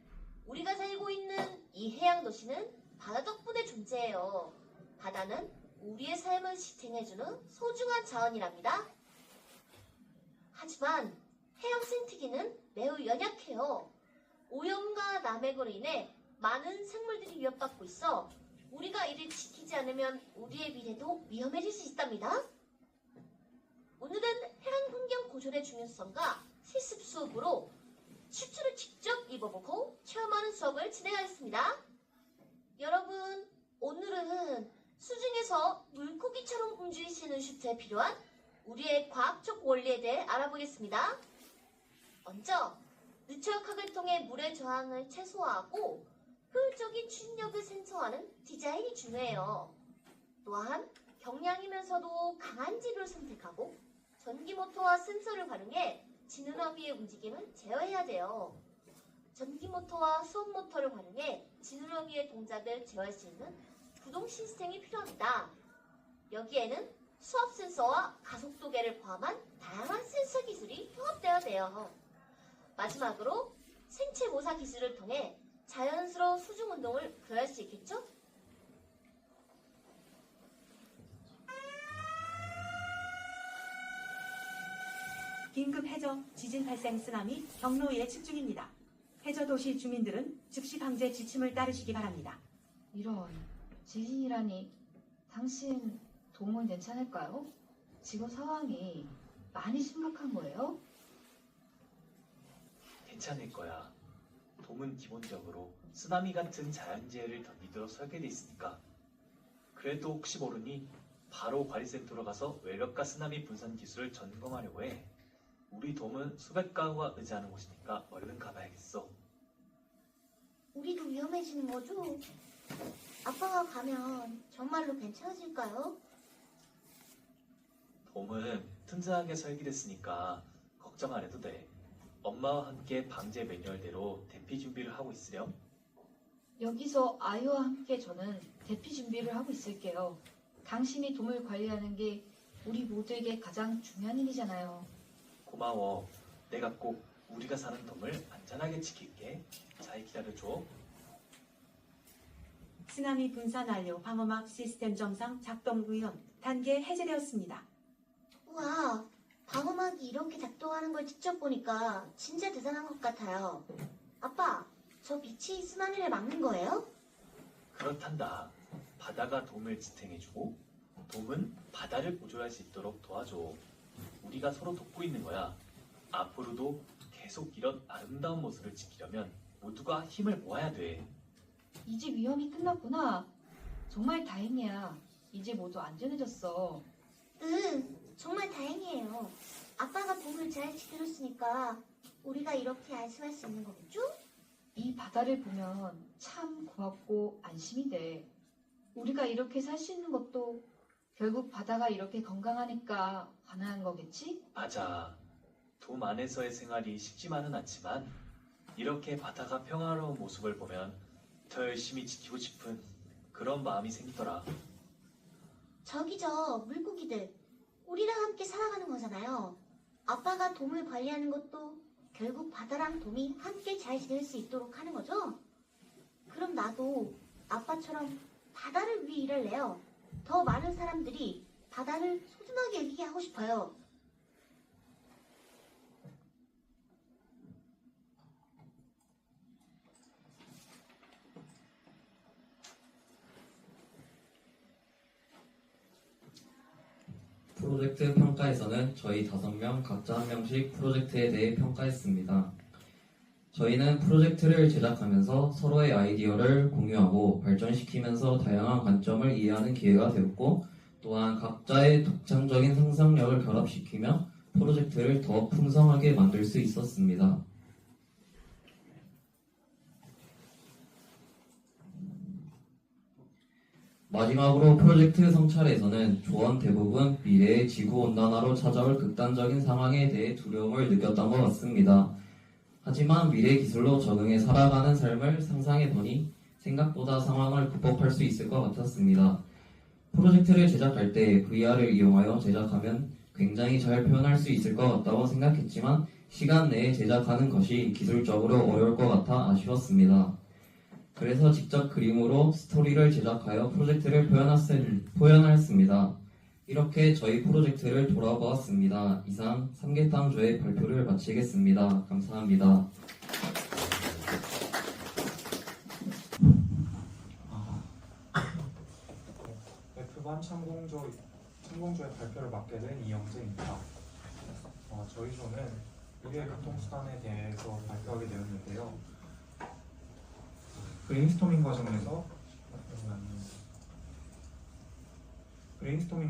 우리가 살고 있는 이 해양 도시는 바다 덕분에 존재해요. 바다는 우리의 삶을 지탱해주는 소중한 자원이랍니다. 하지만 해양 생태계는 매우 연약해요. 오염과 남획으로 인해 많은 생물들이 위협받고 있어 우리가 이를 지키지 않으면 우리의 미래도 위험해질 수 있답니다. 오늘은 해양 환경 보존의 중요성과 실습 수업으로 슈트를 직접 입어보고 체험하는 수업을 진행하겠습니다. 여러분, 오늘은 수중에서 물고기처럼 움직이시는 슈트에 필요한 우리의 과학적 원리에 대해 알아보겠습니다. 먼저 느처역학을 통해 물의 저항을 최소화하고 효율적인 추진력을 생성하는 디자인이 중요해요. 또한 경량이면서도 강한 재료를 선택하고 전기 모터와 센서를 활용해 지느러미의 움직임을 제어해야 돼요. 전기 모터와 수압 모터를 활용해 지느러미의 동작을 제어할 수 있는 구동 시스템이 필요합니다. 여기에는 수압 센서와 가속도계를 포함한 다양한 센서 기술이 통합되어야 돼요. 마지막으로 생체 모사 기술을 통해 자연스러운 수중 운동을 구현할 수 있겠죠? 긴급 해저 지진 발생 쓰나미 경로 예측 중입니다. 해저 도시 주민들은 즉시 방제 지침을 따르시기 바랍니다. 이런, 지진이라니. 당신 돔은 괜찮을까요? 지금 상황이 많이 심각한 거예요? 괜찮을 거야. 돔은 기본적으로 쓰나미 같은 자연재해를 견디도록 설계돼 있으니까. 그래도 혹시 모르니 바로 관리센터로 가서 외벽과 쓰나미 분산 기술을 점검하려고 해. 우리 돔은 수백 가구가 의지하는 곳이니까 얼른 가봐야겠어. 우리도 위험해지는 거죠? 아빠가 가면 정말로 괜찮아질까요? 돔은 튼튼하게 설계됐으니까 걱정 안 해도 돼. 엄마와 함께 방제 매뉴얼대로 대피 준비를 하고 있으렴. 여기서 아이와 함께 저는 대피 준비를 하고 있을게요. 당신이 돔을 관리하는 게 우리 모두에게 가장 중요한 일이잖아요. 고마워. 내가 꼭 우리가 사는 돔을 안전하게 지킬게. 잘 기다려줘. 쓰나미 분산 완료 방어막 시스템 정상 작동 의원 단계 해제되었습니다. 우와, 방어막이 이렇게 작동하는 걸 직접 보니까 진짜 대단한 것 같아요. 아빠, 저 빛이 쓰나미를 막는 거예요? 그렇단다. 바다가 돔을 지탱해주고 돔은 바다를 보존할 수 있도록 도와줘. 우리가 서로 돕고 있는 거야. 앞으로도 계속 이런 아름다운 모습을 지키려면 모두가 힘을 모아야 돼. 이제 위험이 끝났구나. 정말 다행이야. 이제 모두 안전해졌어. 응, 정말 다행이에요. 아빠가 돔을 잘 지켜줬으니까 우리가 이렇게 안심할 수 있는 거겠죠? 이 바다를 보면 참 고맙고 안심이 돼. 우리가 이렇게 살 수 있는 것도 결국 바다가 이렇게 건강하니까 가능한 거겠지? 맞아. 돔 안에서의 생활이 쉽지만은 않지만 이렇게 바다가 평화로운 모습을 보면 더 열심히 지키고 싶은 그런 마음이 생기더라. 저기 저 물고기들, 우리랑 함께 살아가는 거잖아요. 아빠가 돔을 관리하는 것도 결국 바다랑 돔이 함께 잘 지낼 수 있도록 하는 거죠? 그럼 나도 아빠처럼 바다를 위해 일할래요. 더 많은 사람들이 바다를 소중하게 여기게 하고 싶어요. 프로젝트 평가에서는 저희 5명 각자 1명씩 프로젝트에 대해 평가했습니다. 저희는 프로젝트를 제작하면서 서로의 아이디어를 공유하고 발전시키면서 다양한 관점을 이해하는 기회가 되었고, 또한 각자의 독창적인 상상력을 결합시키며 프로젝트를 더 풍성하게 만들 수 있었습니다. 마지막으로 프로젝트 성찰에서는 조원 대부분 미래의 지구온난화로 찾아올 극단적인 상황에 대해 두려움을 느꼈던 것 같습니다. 하지만 미래 기술로 적응해 살아가는 삶을 상상해보니 생각보다 상황을 극복할 수 있을 것 같았습니다. 프로젝트를 제작할 때 VR을 이용하여 제작하면 굉장히 잘 표현할 수 있을 것 같다고 생각했지만 시간 내에 제작하는 것이 기술적으로 어려울 것 같아 아쉬웠습니다. 그래서 직접 그림으로 스토리를 제작하여 프로젝트를 표현하였습니다. 이렇게 저희 프로젝트를 돌아보았습니다. 이상 삼계탕조의 발표를 마치겠습니다. 감사합니다. F반 참공조의 발표를 맡게 된 이영재입니다. 저희 조는 미래 교통수단에 대해서 발표하게 되었는데요. 브레인스토밍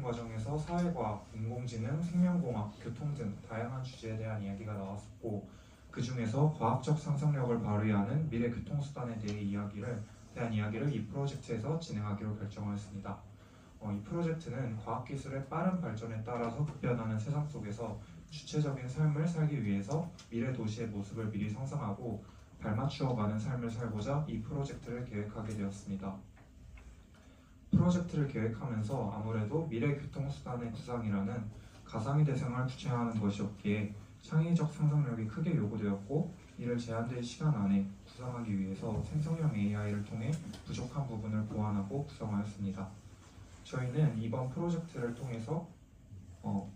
과정에서 사회과학, 인공지능, 생명공학, 교통 등 다양한 주제에 대한 이야기가 나왔었고 그 중에서 과학적 상상력을 발휘하는 미래 교통수단에 대한 이야기를 이 프로젝트에서 진행하기로 결정하였습니다. 이 프로젝트는 과학기술의 빠른 발전에 따라서 급변하는 세상 속에서 주체적인 삶을 살기 위해서 미래 도시의 모습을 미리 상상하고 발맞추어가는 삶을 살고자 이 프로젝트를 계획하게 되었습니다. 프로젝트를 계획하면서 아무래도 미래 교통수단의 구상이라는 가상의 대상을 구체화하는 것이었기에 창의적 상상력이 크게 요구되었고 이를 제한된 시간 안에 구상하기 위해서 생성형 AI를 통해 부족한 부분을 보완하고 구성하였습니다. 저희는 이번 프로젝트를 통해서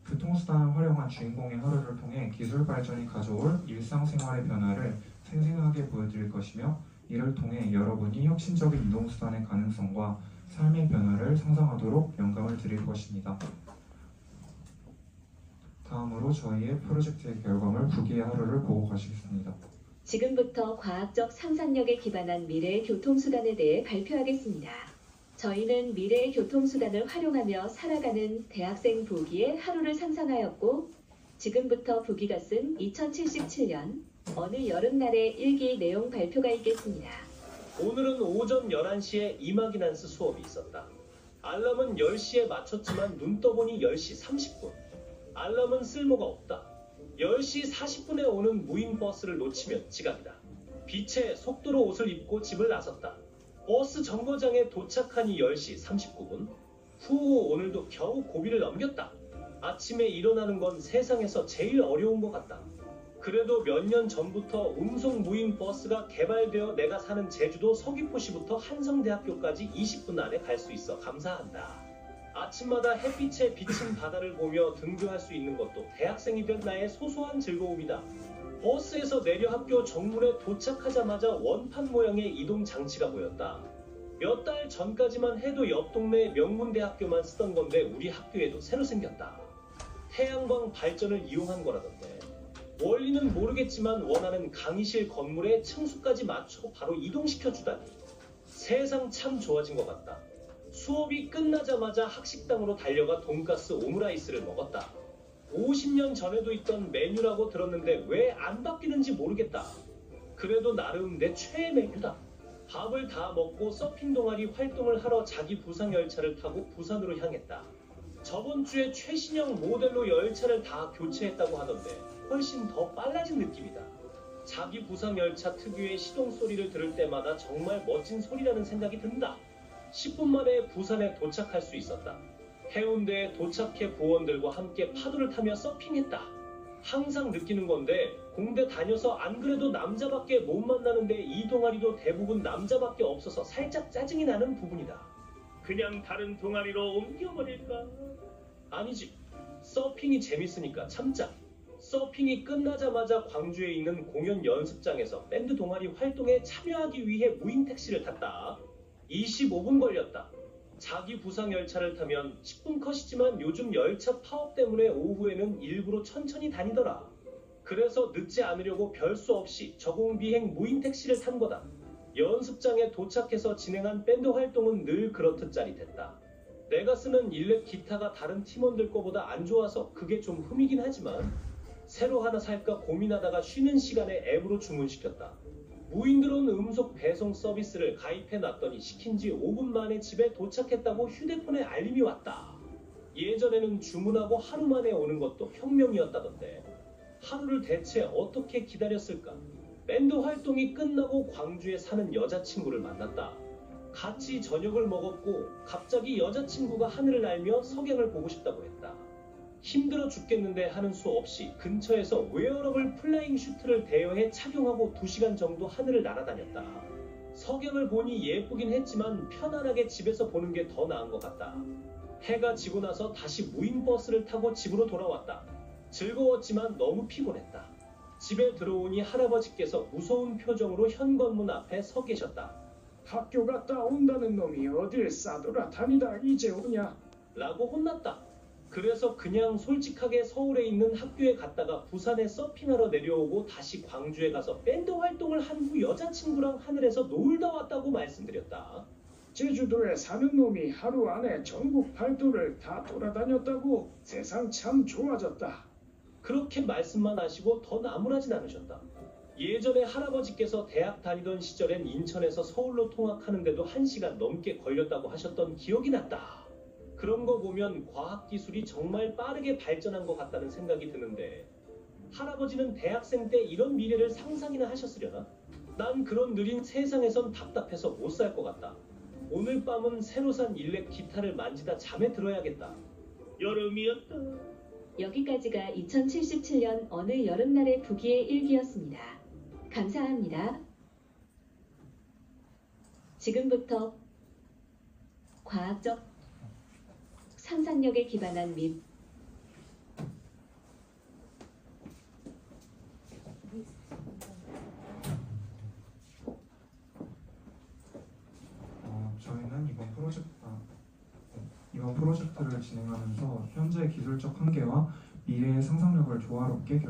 교통수단을 활용한 주인공의 하루를 통해 기술 발전이 가져올 일상생활의 변화를 생생하게 보여드릴 것이며 이를 통해 여러분이 혁신적인 이동수단의 가능성과 삶의 변화를 상상하도록 영감을 드릴 것입니다. 다음으로 저희의 프로젝트의 결과물 부기의 하루를 보고 가시겠습니다. 지금부터 과학적 상상력에 기반한 미래의 교통수단에 대해 발표하겠습니다. 저희는 미래의 교통수단을 활용하며 살아가는 대학생 부기의 하루를 상상하였고 지금부터 부기가 쓴 2077년 어느 여름날의 일기 내용 발표가 있겠습니다. 오늘은 오전 11시에 이마기난스 수업이 있었다. 알람은 10시에 맞췄지만 눈 떠보니 10시 30분. 알람은 쓸모가 없다. 10시 40분에 오는 무인 버스를 놓치면 지각이다. 빛의 속도로 옷을 입고 집을 나섰다. 버스 정거장에 도착하니 10시 39분. 후 오늘도 겨우 고비를 넘겼다. 아침에 일어나는 건 세상에서 제일 어려운 것 같다. 그래도 몇 년 전부터 음속 무인 버스가 개발되어 내가 사는 제주도 서귀포시부터 한성대학교까지 20분 안에 갈 수 있어 감사한다. 아침마다 햇빛에 비친 바다를 보며 등교할 수 있는 것도 대학생이 된 나의 소소한 즐거움이다. 버스에서 내려 학교 정문에 도착하자마자 원판 모양의 이동 장치가 보였다. 몇 달 전까지만 해도 옆 동네 명문대학교만 쓰던 건데 우리 학교에도 새로 생겼다. 태양광 발전을 이용한 거라던데. 원리는 모르겠지만 원하는 강의실 건물에 층수까지 맞춰 바로 이동시켜주다니. 세상 참 좋아진 것 같다. 수업이 끝나자마자 학식당으로 달려가 돈가스 오므라이스를 먹었다. 50년 전에도 있던 메뉴라고 들었는데 왜 안 바뀌는지 모르겠다. 그래도 나름 내 최애 메뉴다. 밥을 다 먹고 서핑 동아리 활동을 하러 자기 부상 열차를 타고 부산으로 향했다. 저번 주에 최신형 모델로 열차를 다 교체했다고 하던데 훨씬 더 빨라진 느낌이다. 자기 부상 열차 특유의 시동 소리를 들을 때마다 정말 멋진 소리라는 생각이 든다. 10분 만에 부산에 도착할 수 있었다. 해운대에 도착해 부원들과 함께 파도를 타며 서핑했다. 항상 느끼는 건데 공대 다녀서 안 그래도 남자밖에 못 만나는데 이 동아리도 대부분 남자밖에 없어서 살짝 짜증이 나는 부분이다. 그냥 다른 동아리로 옮겨버릴까? 아니지. 서핑이 재밌으니까 참자. 서핑이 끝나자마자 광주에 있는 공연 연습장에서 밴드 동아리 활동에 참여하기 위해 무인 택시를 탔다. 25분 걸렸다. 자기 부상 열차를 타면 10분 컷이지만 요즘 열차 파업 때문에 오후에는 일부러 천천히 다니더라. 그래서 늦지 않으려고 별수 없이 저공비행 무인 택시를 탄 거다. 연습장에 도착해서 진행한 밴드 활동은 늘 그렇듯 짜릿했다. 내가 쓰는 일렉 기타가 다른 팀원들 거보다 안 좋아서 그게 좀 흠이긴 하지만 새로 하나 살까 고민하다가 쉬는 시간에 앱으로 주문시켰다. 무인드론 음속 배송 서비스를 가입해 놨더니 시킨 지 5분 만에 집에 도착했다고 휴대폰에 알림이 왔다. 예전에는 주문하고 하루 만에 오는 것도 혁명이었다던데 하루를 대체 어떻게 기다렸을까? 밴드 활동이 끝나고 광주에 사는 여자친구를 만났다. 같이 저녁을 먹었고 갑자기 여자친구가 하늘을 날며 석양을 보고 싶다고 했다. 힘들어 죽겠는데 하는 수 없이 근처에서 웨어러블 플라잉 슈트를 대여해 착용하고 2시간 정도 하늘을 날아다녔다. 석양을 보니 예쁘긴 했지만 편안하게 집에서 보는 게 더 나은 것 같다. 해가 지고 나서 다시 무인버스를 타고 집으로 돌아왔다. 즐거웠지만 너무 피곤했다. 집에 들어오니 할아버지께서 무서운 표정으로 현관문 앞에 서 계셨다. 학교 갔다 온다는 놈이 어딜 싸돌아 다니다 이제 오냐? 라고 혼났다. 그래서 그냥 솔직하게 서울에 있는 학교에 갔다가 부산에 서핑하러 내려오고 다시 광주에 가서 밴드 활동을 한 후 여자친구랑 하늘에서 놀다 왔다고 말씀드렸다. 제주도에 사는 놈이 하루 안에 전국 팔도를 다 돌아다녔다고? 세상 참 좋아졌다. 그렇게 말씀만 하시고 더 나무라진 않으셨다. 예전에 할아버지께서 대학 다니던 시절엔 인천에서 서울로 통학하는데도 1시간 넘게 걸렸다고 하셨던 기억이 났다. 그런 거 보면 과학기술이 정말 빠르게 발전한 것 같다는 생각이 드는데 할아버지는 대학생 때 이런 미래를 상상이나 하셨으려나? 난 그런 느린 세상에선 답답해서 못 살 것 같다. 오늘 밤은 새로 산 일렉 기타를 만지다 잠에 들어야겠다. 여름이었다. 여기까지가 2077년 어느 여름날의 부기의 일기였습니다. 감사합니다. 지금부터 과학적 상상력에 기반한 저희는 이번 프로젝트를 진행하면서 현재 기술적 한계와 미래의 상상력을 조화롭게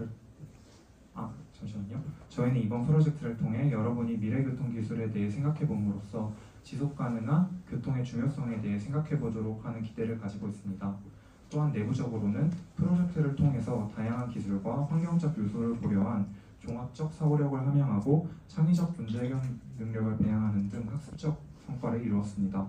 저희는 이번 프로젝트를 통해 여러분이 미래 교통 기술에 대해 생각해 봄으로써 지속 가능한 교통의 중요성에 대해 생각해 보도록 하는 기대를 가지고 있습니다. 또한 내부적으로는 프로젝트를 통해서 다양한 기술과 환경적 요소를 고려한 종합적 사고력을 함양하고 창의적 문제 해결 능력을 배양하는 등 학습적 성과를 이루었습니다.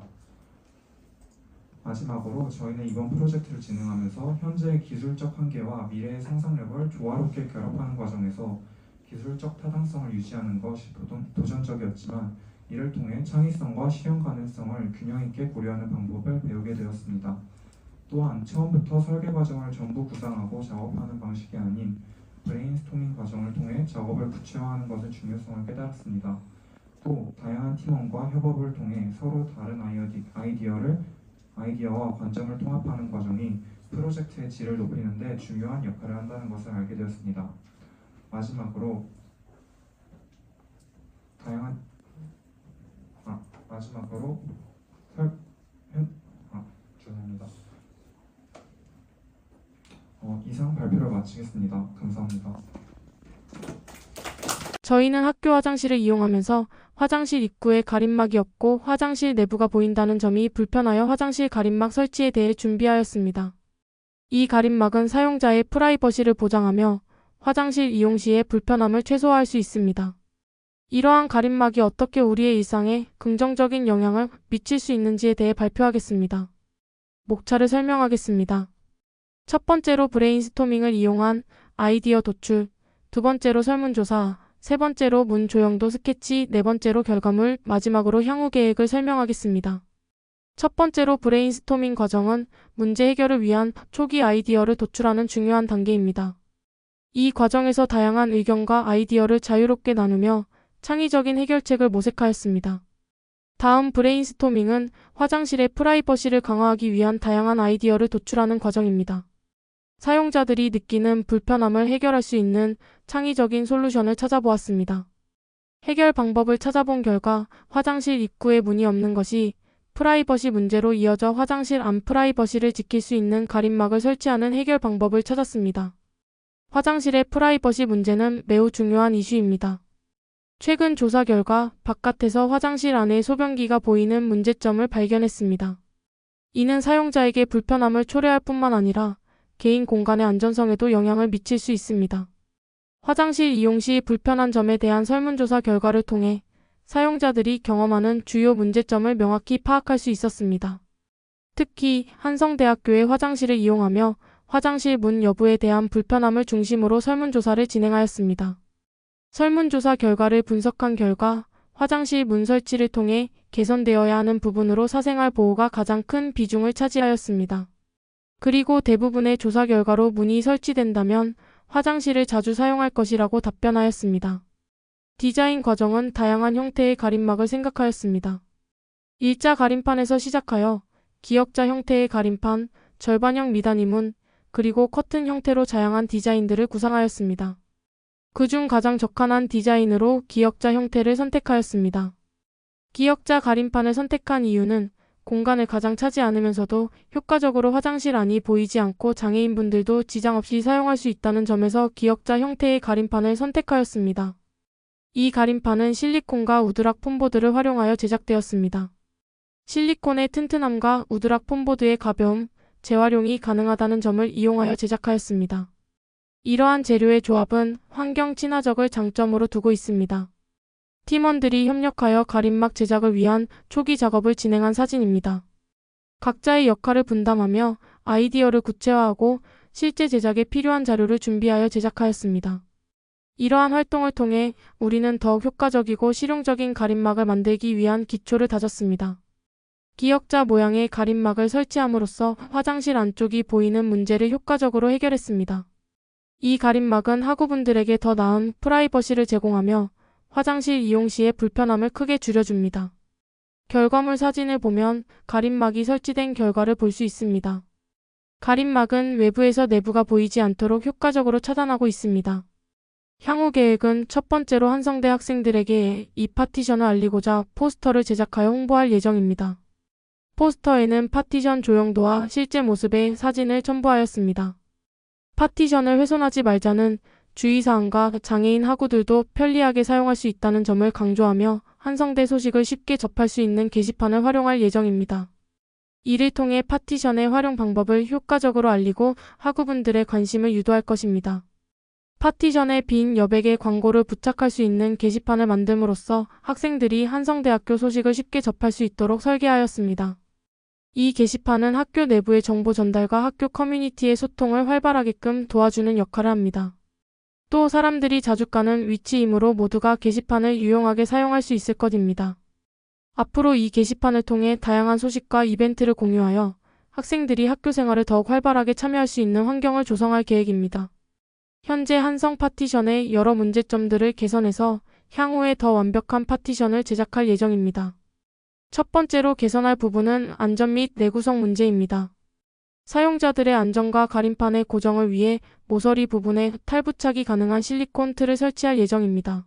마지막으로 저희는 이번 프로젝트를 진행하면서 현재의 기술적 한계와 미래의 상상력을 조화롭게 결합하는 과정에서 기술적 타당성을 유지하는 것이 도전적이었지만 이를 통해 창의성과 실현 가능성을 균형 있게 고려하는 방법을 배우게 되었습니다. 또한 처음부터 설계 과정을 전부 구상하고 작업하는 방식이 아닌 브레인스토밍 과정을 통해 작업을 구체화하는 것의 중요성을 깨달았습니다. 또 다양한 팀원과 협업을 통해 서로 다른 아이디어와 관점을 통합하는 과정이 프로젝트의 질을 높이는 데 중요한 역할을 한다는 것을 알게 되었습니다. 마지막으로 죄송합니다. 이상 발표를 마치겠습니다. 감사합니다. 저희는 학교 화장실을 이용하면서 화장실 입구에 가림막이 없고 화장실 내부가 보인다는 점이 불편하여 화장실 가림막 설치에 대해 준비하였습니다. 이 가림막은 사용자의 프라이버시를 보장하며 화장실 이용 시의 불편함을 최소화할 수 있습니다. 이러한 가림막이 어떻게 우리의 일상에 긍정적인 영향을 미칠 수 있는지에 대해 발표하겠습니다. 목차를 설명하겠습니다. 첫 번째로 브레인스토밍을 이용한 아이디어 도출, 두 번째로 설문조사, 세 번째로 문 조형도 스케치, 네 번째로 결과물, 마지막으로 향후 계획을 설명하겠습니다. 첫 번째로 브레인스토밍 과정은 문제 해결을 위한 초기 아이디어를 도출하는 중요한 단계입니다. 이 과정에서 다양한 의견과 아이디어를 자유롭게 나누며 창의적인 해결책을 모색하였습니다. 다음 브레인스토밍은 화장실의 프라이버시를 강화하기 위한 다양한 아이디어를 도출하는 과정입니다. 사용자들이 느끼는 불편함을 해결할 수 있는 창의적인 솔루션을 찾아보았습니다. 해결 방법을 찾아본 결과 화장실 입구에 문이 없는 것이 프라이버시 문제로 이어져 화장실 안 프라이버시를 지킬 수 있는 가림막을 설치하는 해결 방법을 찾았습니다. 화장실의 프라이버시 문제는 매우 중요한 이슈입니다. 최근 조사 결과 바깥에서 화장실 안에 소변기가 보이는 문제점을 발견했습니다. 이는 사용자에게 불편함을 초래할 뿐만 아니라 개인 공간의 안전성에도 영향을 미칠 수 있습니다. 화장실 이용 시 불편한 점에 대한 설문조사 결과를 통해 사용자들이 경험하는 주요 문제점을 명확히 파악할 수 있었습니다. 특히 한성대학교의 화장실을 이용하며 화장실 문 여부에 대한 불편함을 중심으로 설문조사를 진행하였습니다. 설문조사 결과를 분석한 결과 화장실 문 설치를 통해 개선되어야 하는 부분으로 사생활 보호가 가장 큰 비중을 차지하였습니다. 그리고 대부분의 조사 결과로 문이 설치된다면 화장실을 자주 사용할 것이라고 답변하였습니다. 디자인 과정은 다양한 형태의 가림막을 생각하였습니다. 일자 가림판에서 시작하여 기역자 형태의 가림판, 절반형 미닫이문, 그리고 커튼 형태로 다양한 디자인들을 구상하였습니다. 그중 가장 적합한 디자인으로 기역자 형태를 선택하였습니다. 기역자 가림판을 선택한 이유는 공간을 가장 차지 않으면서도 효과적으로 화장실 안이 보이지 않고 장애인분들도 지장 없이 사용할 수 있다는 점에서 기역자 형태의 가림판을 선택하였습니다. 이 가림판은 실리콘과 우드락 폼보드를 활용하여 제작되었습니다. 실리콘의 튼튼함과 우드락 폼보드의 가벼움, 재활용이 가능하다는 점을 이용하여 제작하였습니다. 이러한 재료의 조합은 환경 친화적을 장점으로 두고 있습니다. 팀원들이 협력하여 가림막 제작을 위한 초기 작업을 진행한 사진입니다. 각자의 역할을 분담하며 아이디어를 구체화하고 실제 제작에 필요한 자료를 준비하여 제작하였습니다. 이러한 활동을 통해 우리는 더욱 효과적이고 실용적인 가림막을 만들기 위한 기초를 다졌습니다. 기역자 모양의 가림막을 설치함으로써 화장실 안쪽이 보이는 문제를 효과적으로 해결했습니다. 이 가림막은 학우분들에게 더 나은 프라이버시를 제공하며 화장실 이용 시의 불편함을 크게 줄여줍니다. 결과물 사진을 보면 가림막이 설치된 결과를 볼 수 있습니다. 가림막은 외부에서 내부가 보이지 않도록 효과적으로 차단하고 있습니다. 향후 계획은 첫 번째로 한성대 학생들에게 이 파티션을 알리고자 포스터를 제작하여 홍보할 예정입니다. 포스터에는 파티션 조형도와 실제 모습의 사진을 첨부하였습니다. 파티션을 훼손하지 말자는 주의사항과 장애인 학우들도 편리하게 사용할 수 있다는 점을 강조하며 한성대 소식을 쉽게 접할 수 있는 게시판을 활용할 예정입니다. 이를 통해 파티션의 활용 방법을 효과적으로 알리고 학우분들의 관심을 유도할 것입니다. 파티션에 빈 여백의 광고를 부착할 수 있는 게시판을 만듦으로써 학생들이 한성대학교 소식을 쉽게 접할 수 있도록 설계하였습니다. 이 게시판은 학교 내부의 정보 전달과 학교 커뮤니티의 소통을 활발하게끔 도와주는 역할을 합니다. 또 사람들이 자주 가는 위치이므로 모두가 게시판을 유용하게 사용할 수 있을 것입니다. 앞으로 이 게시판을 통해 다양한 소식과 이벤트를 공유하여 학생들이 학교 생활을 더욱 활발하게 참여할 수 있는 환경을 조성할 계획입니다. 현재 한성 파티션의 여러 문제점들을 개선해서 향후에 더 완벽한 파티션을 제작할 예정입니다. 첫 번째로 개선할 부분은 안전 및 내구성 문제입니다. 사용자들의 안전과 가림판의 고정을 위해 모서리 부분에 탈부착이 가능한 실리콘 틀을 설치할 예정입니다.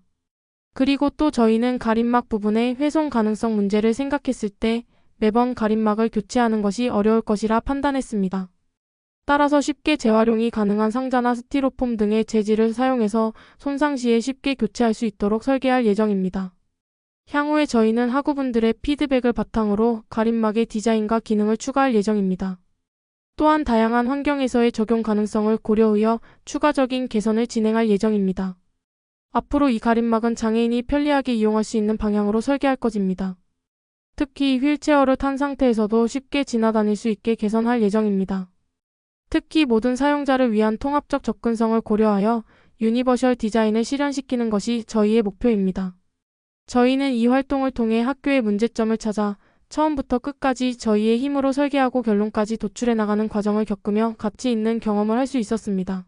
그리고 또 저희는 가림막 부분의 훼손 가능성 문제를 생각했을 때 매번 가림막을 교체하는 것이 어려울 것이라 판단했습니다. 따라서 쉽게 재활용이 가능한 상자나 스티로폼 등의 재질을 사용해서 손상 시에 쉽게 교체할 수 있도록 설계할 예정입니다. 향후에 저희는 학우분들의 피드백을 바탕으로 가림막의 디자인과 기능을 추가할 예정입니다. 또한 다양한 환경에서의 적용 가능성을 고려하여 추가적인 개선을 진행할 예정입니다. 앞으로 이 가림막은 장애인이 편리하게 이용할 수 있는 방향으로 설계할 것입니다. 특히 휠체어를 탄 상태에서도 쉽게 지나다닐 수 있게 개선할 예정입니다. 특히 모든 사용자를 위한 통합적 접근성을 고려하여 유니버셜 디자인을 실현시키는 것이 저희의 목표입니다. 저희는 이 활동을 통해 학교의 문제점을 찾아 처음부터 끝까지 저희의 힘으로 설계하고 결론까지 도출해 나가는 과정을 겪으며 가치 있는 경험을 할 수 있었습니다.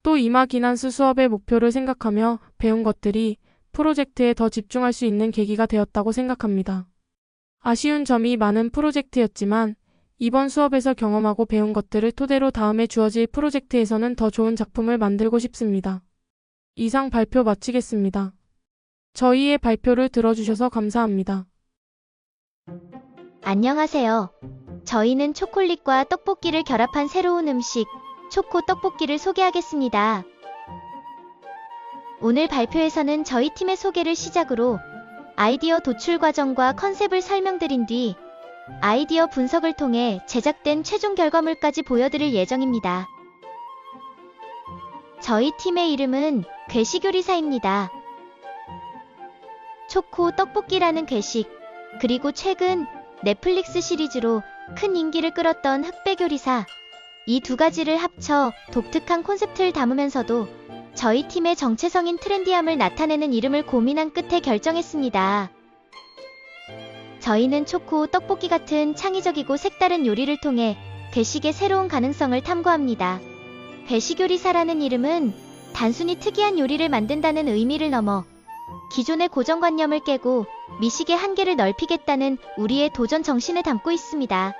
또 이마기난스 수업의 목표를 생각하며 배운 것들이 프로젝트에 더 집중할 수 있는 계기가 되었다고 생각합니다. 아쉬운 점이 많은 프로젝트였지만 이번 수업에서 경험하고 배운 것들을 토대로 다음에 주어질 프로젝트에서는 더 좋은 작품을 만들고 싶습니다. 이상 발표 마치겠습니다. 저희의 발표를 들어주셔서 감사합니다. 안녕하세요. 저희는 초콜릿과 떡볶이를 결합한 새로운 음식, 초코 떡볶이를 소개하겠습니다. 오늘 발표에서는 저희 팀의 소개를 시작으로 아이디어 도출 과정과 컨셉을 설명드린 뒤 아이디어 분석을 통해 제작된 최종 결과물까지 보여드릴 예정입니다. 저희 팀의 이름은 괴식요리사입니다. 초코 떡볶이라는 괴식, 그리고 최근 넷플릭스 시리즈로 큰 인기를 끌었던 흑백요리사, 이 두 가지를 합쳐 독특한 콘셉트를 담으면서도 저희 팀의 정체성인 트렌디함을 나타내는 이름을 고민한 끝에 결정했습니다. 저희는 초코 떡볶이 같은 창의적이고 색다른 요리를 통해 괴식의 새로운 가능성을 탐구합니다. 괴식요리사라는 이름은 단순히 특이한 요리를 만든다는 의미를 넘어 기존의 고정관념을 깨고 미식의 한계를 넓히겠다는 우리의 도전 정신을 담고 있습니다.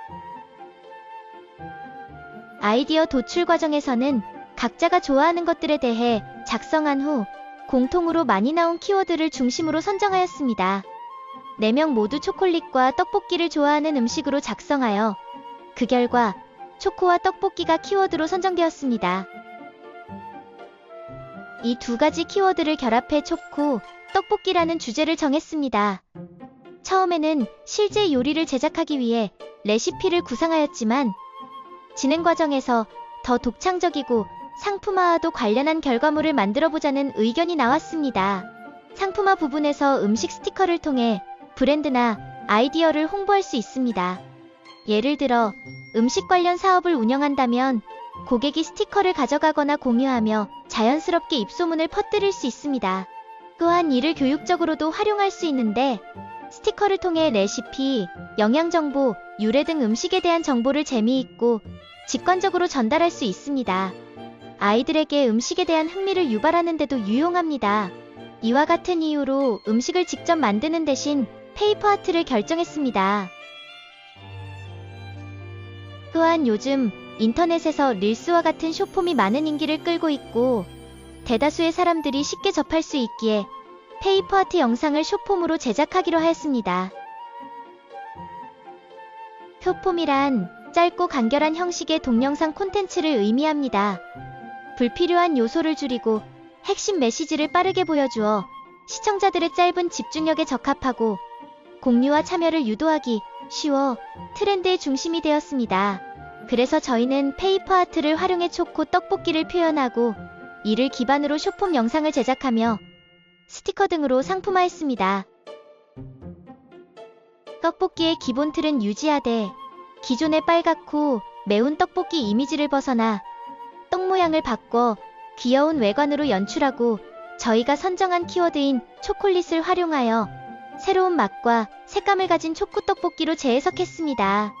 아이디어 도출 과정에서는 각자가 좋아하는 것들에 대해 작성한 후 공통으로 많이 나온 키워드를 중심으로 선정하였습니다. 4명 모두 초콜릿과 떡볶이를 좋아하는 음식으로 작성하여 그 결과 초코와 떡볶이가 키워드로 선정되었습니다. 이 두 가지 키워드를 결합해 초코, 떡볶이라는 주제를 정했습니다. 처음에는 실제 요리를 제작하기 위해 레시피를 구상하였지만 진행 과정에서 더 독창적이고 상품화와도 관련한 결과물을 만들어보자는 의견이 나왔습니다. 상품화 부분에서 음식 스티커를 통해 브랜드나 아이디어를 홍보할 수 있습니다. 예를 들어 음식 관련 사업을 운영한다면 고객이 스티커를 가져가거나 공유하며 자연스럽게 입소문을 퍼뜨릴 수 있습니다. 또한 이를 교육적으로도 활용할 수 있는데 스티커를 통해 레시피, 영양정보, 유래 등 음식에 대한 정보를 재미있고 직관적으로 전달할 수 있습니다. 아이들에게 음식에 대한 흥미를 유발하는 데도 유용합니다. 이와 같은 이유로 음식을 직접 만드는 대신 페이퍼 아트를 결정했습니다. 또한 요즘 인터넷에서 릴스와 같은 숏폼이 많은 인기를 끌고 있고 대다수의 사람들이 쉽게 접할 수 있기에 페이퍼 아트 영상을 숏폼으로 제작하기로 하였습니다. 숏폼이란 짧고 간결한 형식의 동영상 콘텐츠를 의미합니다. 불필요한 요소를 줄이고 핵심 메시지를 빠르게 보여주어 시청자들의 짧은 집중력에 적합하고 공유와 참여를 유도하기 쉬워 트렌드의 중심이 되었습니다. 그래서 저희는 페이퍼 아트를 활용해 초코 떡볶이를 표현하고 이를 기반으로 숏폼 영상을 제작하며 스티커 등으로 상품화했습니다. 떡볶이의 기본 틀은 유지하되 기존의 빨갛고 매운 떡볶이 이미지를 벗어나 떡 모양을 바꿔 귀여운 외관으로 연출하고 저희가 선정한 키워드인 초콜릿을 활용하여 새로운 맛과 색감을 가진 초코 떡볶이로 재해석했습니다.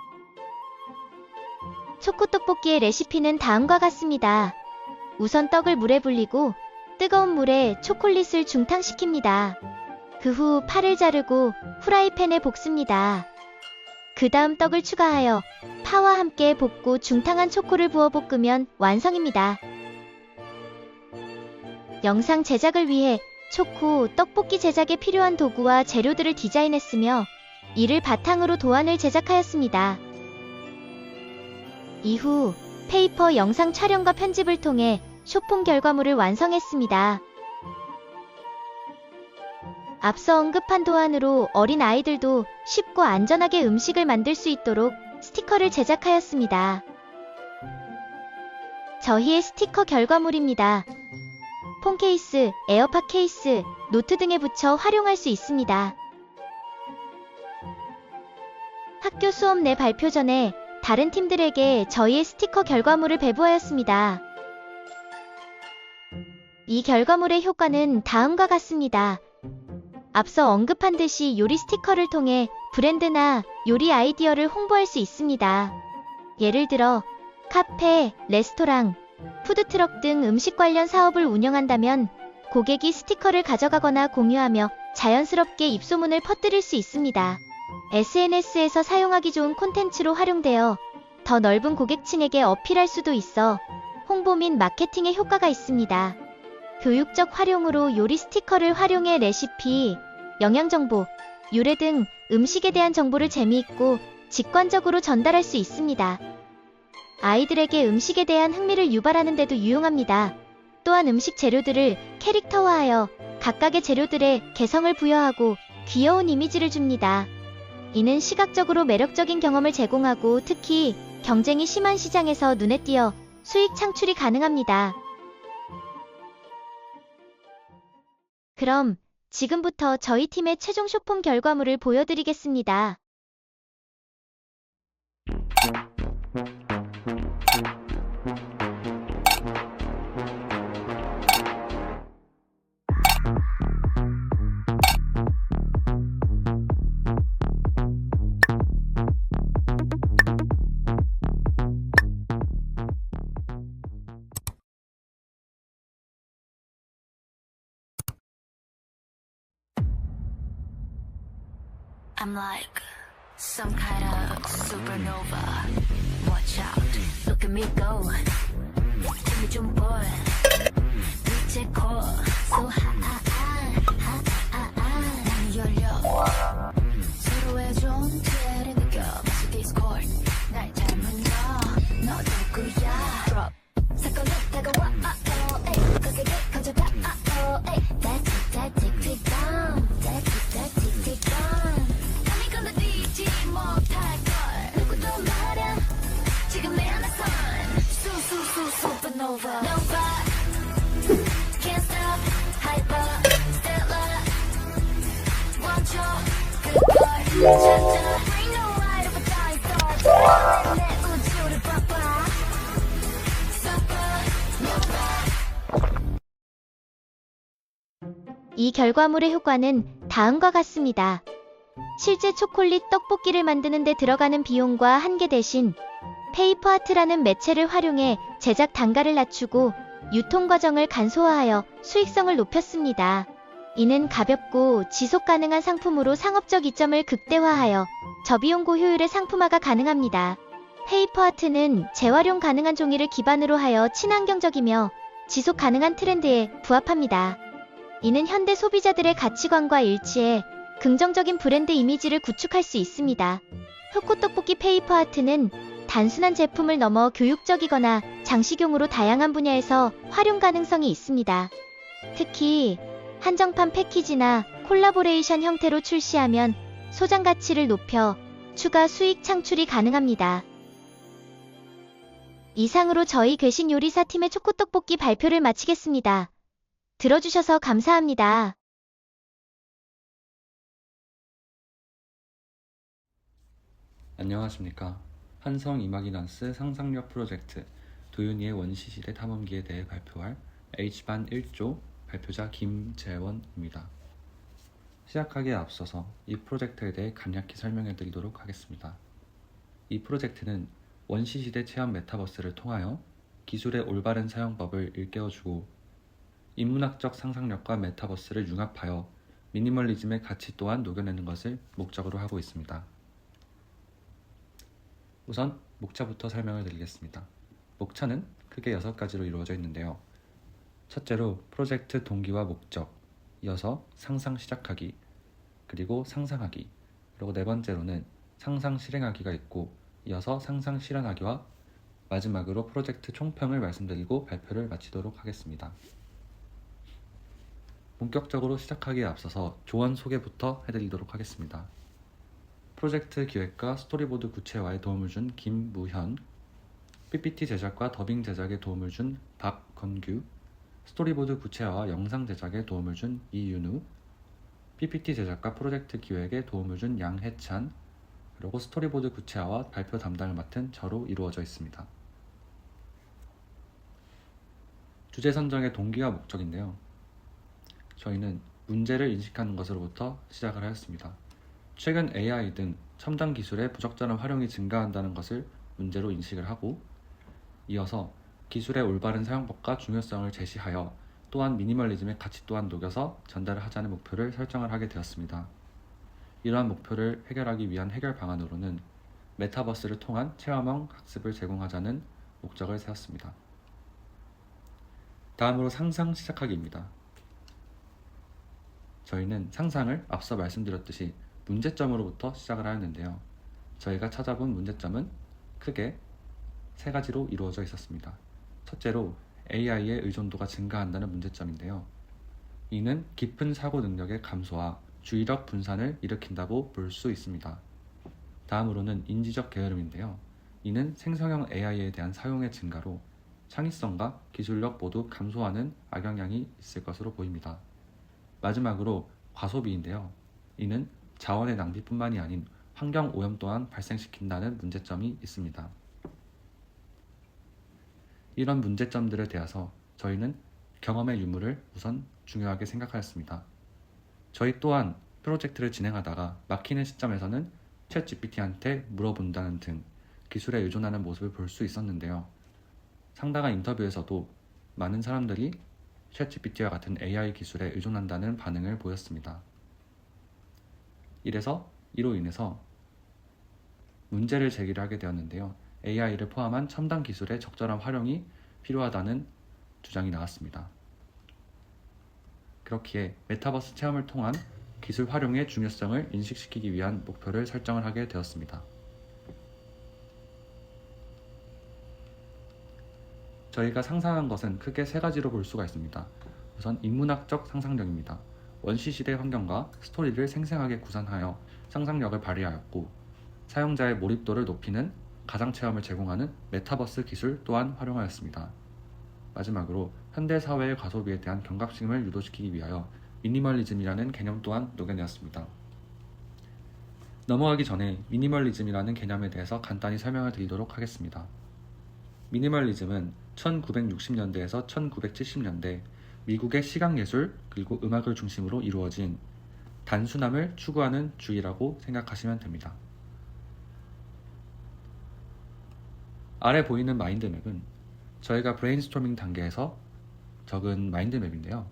초코 떡볶이의 레시피는 다음과 같습니다. 우선 떡을 물에 불리고 뜨거운 물에 초콜릿을 중탕시킵니다. 그 후 파를 자르고 후라이팬에 볶습니다. 그 다음 떡을 추가하여 파와 함께 볶고 중탕한 초코를 부어 볶으면 완성입니다. 영상 제작을 위해 초코 떡볶이 제작에 필요한 도구와 재료들을 디자인했으며 이를 바탕으로 도안을 제작하였습니다. 이후 페이퍼 영상 촬영과 편집을 통해 숏폼 결과물을 완성했습니다. 앞서 언급한 도안으로 어린 아이들도 쉽고 안전하게 음식을 만들 수 있도록 스티커를 제작하였습니다. 저희의 스티커 결과물입니다. 폰 케이스, 에어팟 케이스, 노트 등에 붙여 활용할 수 있습니다. 학교 수업 내 발표 전에 다른 팀들에게 저희의 스티커 결과물을 배부하였습니다. 이 결과물의 효과는 다음과 같습니다. 앞서 언급한 듯이 요리 스티커를 통해 브랜드나 요리 아이디어를 홍보할 수 있습니다. 예를 들어 카페, 레스토랑, 푸드트럭 등 음식 관련 사업을 운영한다면 고객이 스티커를 가져가거나 공유하며 자연스럽게 입소문을 퍼뜨릴 수 있습니다. SNS에서 사용하기 좋은 콘텐츠로 활용되어 더 넓은 고객층에게 어필할 수도 있어 홍보 및 마케팅에 효과가 있습니다. 교육적 활용으로 요리 스티커를 활용해 레시피, 영양정보, 유래 등 음식에 대한 정보를 재미있고 직관적으로 전달할 수 있습니다. 아이들에게 음식에 대한 흥미를 유발하는 데도 유용합니다. 또한 음식 재료들을 캐릭터화하여 각각의 재료들의 개성을 부여하고 귀여운 이미지를 줍니다. 이는 시각적으로 매력적인 경험을 제공하고 특히 경쟁이 심한 시장에서 눈에 띄어 수익 창출이 가능합니다. 그럼 지금부터 저희 팀의 최종 쇼폼 결과물을 보여드리겠습니다. I'm like some kind of supernova. Watch out, look at me go. Give me 좀 boy. 빛의 core, so high. 난 열려. 서로의 존재를 느껴. 마치 Discord. 날 닮은 너 누구야? Drop. 사건이 다가와. 거세게 커져가. That tick tick down. That tick tick down. 건너뛰지 못할걸 누구도 말야 지금 내 안에선 supernova Nova Can't stop hyper stellar 원초 그걸 찾아 Bring the light of a dying star 내 우주를 봐봐 supernova 이 결과물의 효과는 다음과 같습니다. 실제 초콜릿 떡볶이를 만드는 데 들어가는 비용과 한계 대신 페이퍼 아트라는 매체를 활용해 제작 단가를 낮추고 유통 과정을 간소화하여 수익성을 높였습니다. 이는 가볍고 지속 가능한 상품으로 상업적 이점을 극대화하여 저비용 고효율의 상품화가 가능합니다. 페이퍼 아트는 재활용 가능한 종이를 기반으로 하여 친환경적이며 지속 가능한 트렌드에 부합합니다. 이는 현대 소비자들의 가치관과 일치해 긍정적인 브랜드 이미지를 구축할 수 있습니다. 효코떡볶이 페이퍼 아트는 단순한 제품을 넘어 교육적이거나 장식용으로 다양한 분야에서 활용 가능성이 있습니다. 특히 한정판 패키지나 콜라보레이션 형태로 출시하면 소장 가치를 높여 추가 수익 창출이 가능합니다. 이상으로 저희 괴신 요리사 팀의 초코떡볶이 발표를 마치겠습니다. 들어주셔서 감사합니다. 안녕하십니까. 한성 이마기넌스 상상력 프로젝트 도윤이의 원시시대 탐험기에 대해 발표할 H반 1조 발표자 김재원입니다. 시작하기에 앞서서 이 프로젝트에 대해 간략히 설명해 드리도록 하겠습니다. 이 프로젝트는 원시시대 체험 메타버스를 통하여 기술의 올바른 사용법을 일깨워주고 인문학적 상상력과 메타버스를 융합하여 미니멀리즘의 가치 또한 녹여내는 것을 목적으로 하고 있습니다. 우선 목차부터 설명을 드리겠습니다. 목차는 크게 6가지로 이루어져 있는데요. 첫째로 프로젝트 동기와 목적, 이어서 상상 시작하기, 그리고 상상하기, 그리고 네 번째로는 상상 실행하기가 있고 이어서 상상 실현하기와 마지막으로 프로젝트 총평을 말씀드리고 발표를 마치도록 하겠습니다. 본격적으로 시작하기에 앞서서 조언 소개부터 해드리도록 하겠습니다. 프로젝트 기획과 스토리보드 구체화에 도움을 준 김무현, PPT 제작과 더빙 제작에 도움을 준 박건규, 스토리보드 구체화와 영상 제작에 도움을 준 이윤우, PPT 제작과 프로젝트 기획에 도움을 준 양해찬, 그리고 스토리보드 구체화와 발표 담당을 맡은 저로 이루어져 있습니다. 주제 선정의 동기와 목적인데요. 저희는 문제를 인식하는 것으로부터 시작을 하였습니다. 최근 AI 등 첨단 기술의 부적절한 활용이 증가한다는 것을 문제로 인식을 하고 이어서 기술의 올바른 사용법과 중요성을 제시하여 또한 미니멀리즘의 가치 또한 녹여서 전달을 하자는 목표를 설정을 하게 되었습니다. 이러한 목표를 해결하기 위한 해결 방안으로는 메타버스를 통한 체험형 학습을 제공하자는 목적을 세웠습니다. 다음으로 상상 시작하기입니다. 저희는 상상을 앞서 말씀드렸듯이 문제점으로부터 시작을 하였는데요. 저희가 찾아본 문제점은 크게 3가지로 이루어져 있었습니다. 첫째로 AI의 의존도가 증가한다는 문제점인데요. 이는 깊은 사고 능력의 감소와 주의력 분산을 일으킨다고 볼 수 있습니다. 다음으로는 인지적 게으름인데요. 이는 생성형 AI에 대한 사용의 증가로 창의성과 기술력 모두 감소하는 악영향이 있을 것으로 보입니다. 마지막으로 과소비인데요. 이는 자원의 낭비뿐만이 아닌 환경 오염 또한 발생시킨다는 문제점이 있습니다. 이런 문제점들에 대해서 저희는 경험의 유무를 우선 중요하게 생각하였습니다. 저희 또한 프로젝트를 진행하다가 막히는 시점에서는 챗 GPT한테 물어본다는 등 기술에 의존하는 모습을 볼 수 있었는데요. 상당한 인터뷰에서도 많은 사람들이 챗 GPT와 같은 AI 기술에 의존한다는 반응을 보였습니다. 이로 인해서 문제를 제기를 하게 되었는데요. AI를 포함한 첨단 기술의 적절한 활용이 필요하다는 주장이 나왔습니다. 그렇기에 메타버스 체험을 통한 기술 활용의 중요성을 인식시키기 위한 목표를 설정을 하게 되었습니다. 저희가 상상한 것은 크게 세 가지로 볼 수가 있습니다. 우선 인문학적 상상력입니다. 원시시대 환경과 스토리를 생생하게 구상하여 상상력을 발휘하였고, 사용자의 몰입도를 높이는 가상체험을 제공하는 메타버스 기술 또한 활용하였습니다. 마지막으로 현대사회의 과소비에 대한 경각심을 유도시키기 위하여 미니멀리즘이라는 개념 또한 녹여내었습니다. 넘어가기 전에 미니멀리즘이라는 개념에 대해서 간단히 설명을 드리도록 하겠습니다. 미니멀리즘은 1960년대에서 1970년대 미국의 시각예술 그리고 음악을 중심으로 이루어진 단순함을 추구하는 주의라고 생각하시면 됩니다. 아래 보이는 마인드맵은 저희가 브레인스토밍 단계에서 적은 마인드맵인데요.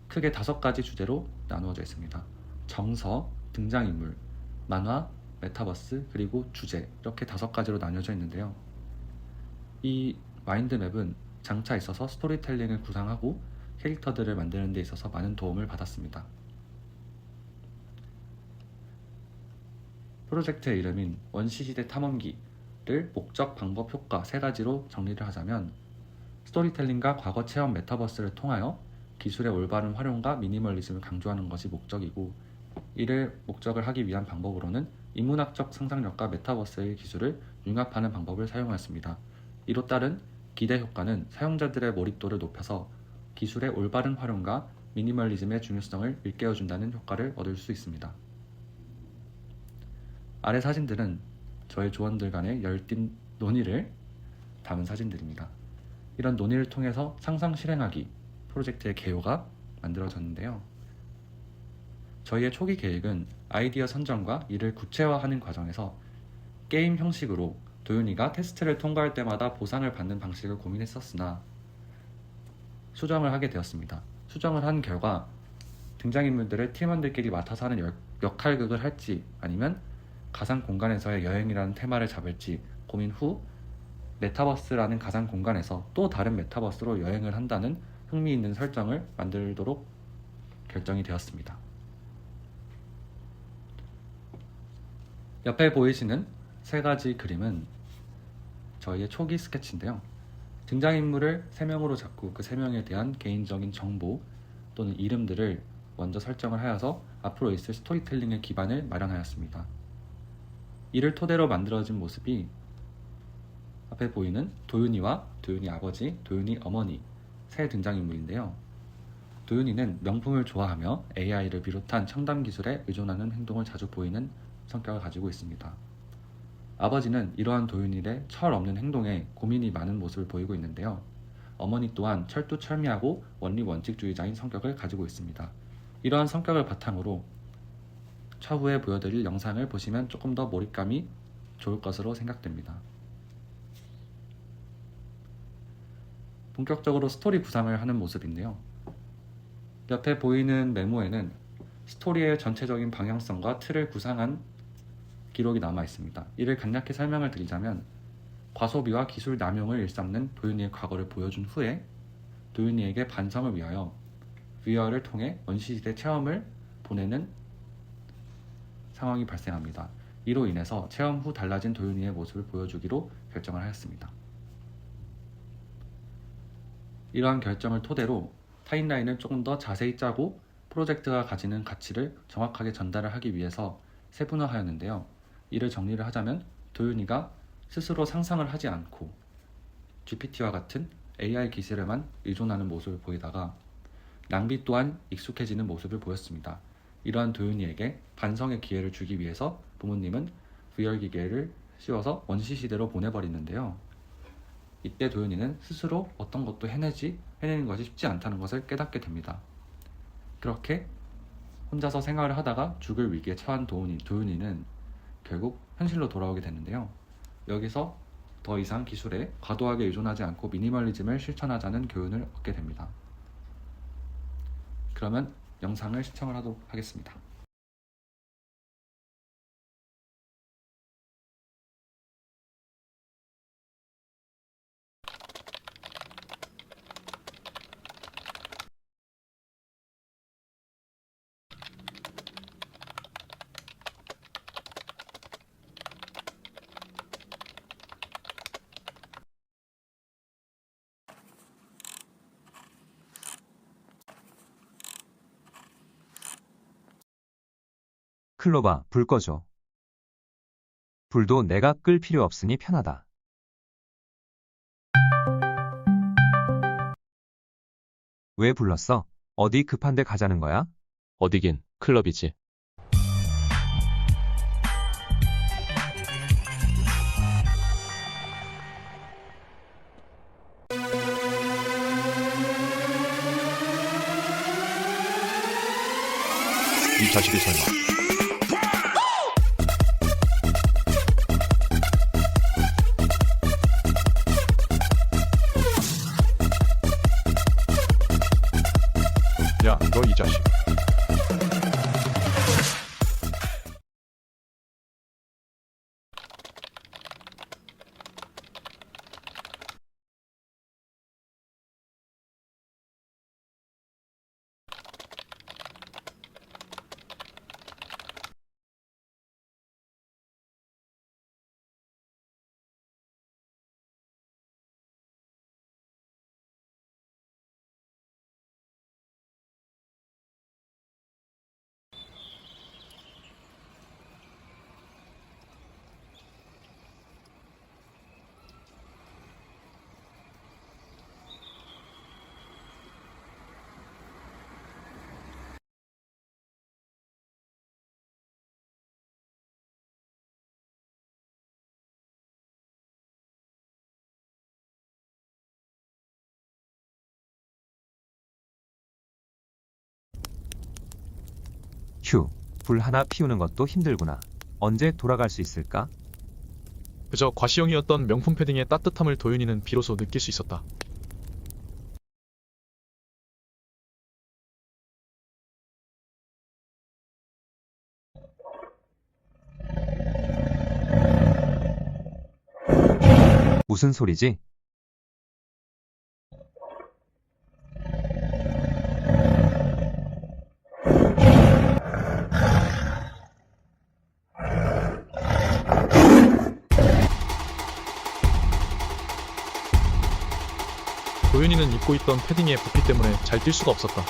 크게 5가지 주제로 나누어져 있습니다. 정서, 등장인물, 만화, 메타버스, 그리고 주제, 이렇게 5가지로 나뉘어져 있는데요. 이 마인드맵은 장차 있어서 스토리텔링을 구상하고 캐릭터들을 만드는 데 있어서 많은 도움을 받았습니다. 프로젝트의 이름인 원시시대 탐험기를 목적, 방법, 효과 3가지로 정리를 하자면, 스토리텔링과 과거 체험 메타버스를 통하여 기술의 올바른 활용과 미니멀리즘을 강조하는 것이 목적이고, 이를 목적을 하기 위한 방법으로는 인문학적 상상력과 메타버스의 기술을 융합하는 방법을 사용하였습니다. 이로 따른 기대 효과는 사용자들의 몰입도를 높여서 기술의 올바른 활용과 미니멀리즘의 중요성을 일깨워준다는 효과를 얻을 수 있습니다. 아래 사진들은 저희 조원들 간의 열띤 논의를 담은 사진들입니다. 이런 논의를 통해서 상상 실행하기 프로젝트의 개요가 만들어졌는데요. 저희의 초기 계획은 아이디어 선정과 이를 구체화하는 과정에서 게임 형식으로 도윤이가 테스트를 통과할 때마다 보상을 받는 방식을 고민했었으나 수정을 하게 되었습니다. 수정을 한 결과 등장인물들을 팀원들끼리 맡아서 하는 역할극을 할지 아니면 가상 공간에서의 여행이라는 테마를 잡을지 고민 후 메타버스라는 가상 공간에서 또 다른 메타버스로 여행을 한다는 흥미있는 설정을 만들도록 결정이 되었습니다. 옆에 보이시는 3가지 그림은 저희의 초기 스케치인데요. 등장인물을 3명으로 잡고 그 3명에 대한 개인적인 정보 또는 이름들을 먼저 설정을 하여서 앞으로 있을 스토리텔링의 기반을 마련하였습니다. 이를 토대로 만들어진 모습이 앞에 보이는 도윤이와 도윤이 아버지, 도윤이 어머니 세 등장인물인데요. 도윤이는 명품을 좋아하며 AI를 비롯한 첨단 기술에 의존하는 행동을 자주 보이는 성격을 가지고 있습니다. 아버지는 이러한 도윤이의 철없는 행동에 고민이 많은 모습을 보이고 있는데요. 어머니 또한 철두철미하고 원리 원칙주의자인 성격을 가지고 있습니다. 이러한 성격을 바탕으로 차후에 보여드릴 영상을 보시면 조금 더 몰입감이 좋을 것으로 생각됩니다. 본격적으로 스토리 구상을 하는 모습인데요. 옆에 보이는 메모에는 스토리의 전체적인 방향성과 틀을 구상한 기록이 남아 있습니다. 이를 간략히 설명을 드리자면 과소비와 기술 남용을 일삼는 도윤이의 과거를 보여준 후에 도윤이에게 반성을 위하여 VR을 통해 원시시대 체험을 보내는 상황이 발생합니다. 이로 인해서 체험 후 달라진 도윤이의 모습을 보여주기로 결정을 하였습니다. 이러한 결정을 토대로 타임라인을 조금 더 자세히 짜고 프로젝트가 가지는 가치를 정확하게 전달을 하기 위해서 세분화하였는데요. 이를 정리를 하자면 도윤이가 스스로 상상을 하지 않고 GPT와 같은 AI 기술에만 의존하는 모습을 보이다가 낭비 또한 익숙해지는 모습을 보였습니다. 이러한 도윤이에게 반성의 기회를 주기 위해서 부모님은 VR 기계를 씌워서 원시 시대로 보내버리는데요. 이때 도윤이는 스스로 어떤 것도 해내는 것이 쉽지 않다는 것을 깨닫게 됩니다. 그렇게 혼자서 생활을 하다가 죽을 위기에 처한 도윤이는 결국 현실로 돌아오게 되는데요. 여기서 더 이상 기술에 과도하게 의존하지 않고 미니멀리즘을 실천하자는 교훈을 얻게 됩니다. 그러면 영상을 시청을 하도록 하겠습니다. 클로바, 불 꺼줘. 불도 내가 끌 필요 없으니 편하다. 왜 불렀어? 어디 급한데 가자는 거야? 어디긴 클럽이지. 이 자식이 설마. 야, 너 이 자식. 휴, 불 하나 피우는 것도 힘들구나. 언제 돌아갈 수 있을까? 그저 과시용이었던 명품 패딩의 따뜻함을 도윤이는 비로소 느낄 수 있었다. 무슨 소리지? 도윤이는 입고 있던 패딩의 부피 때문에 잘 뛸 수가 없었다.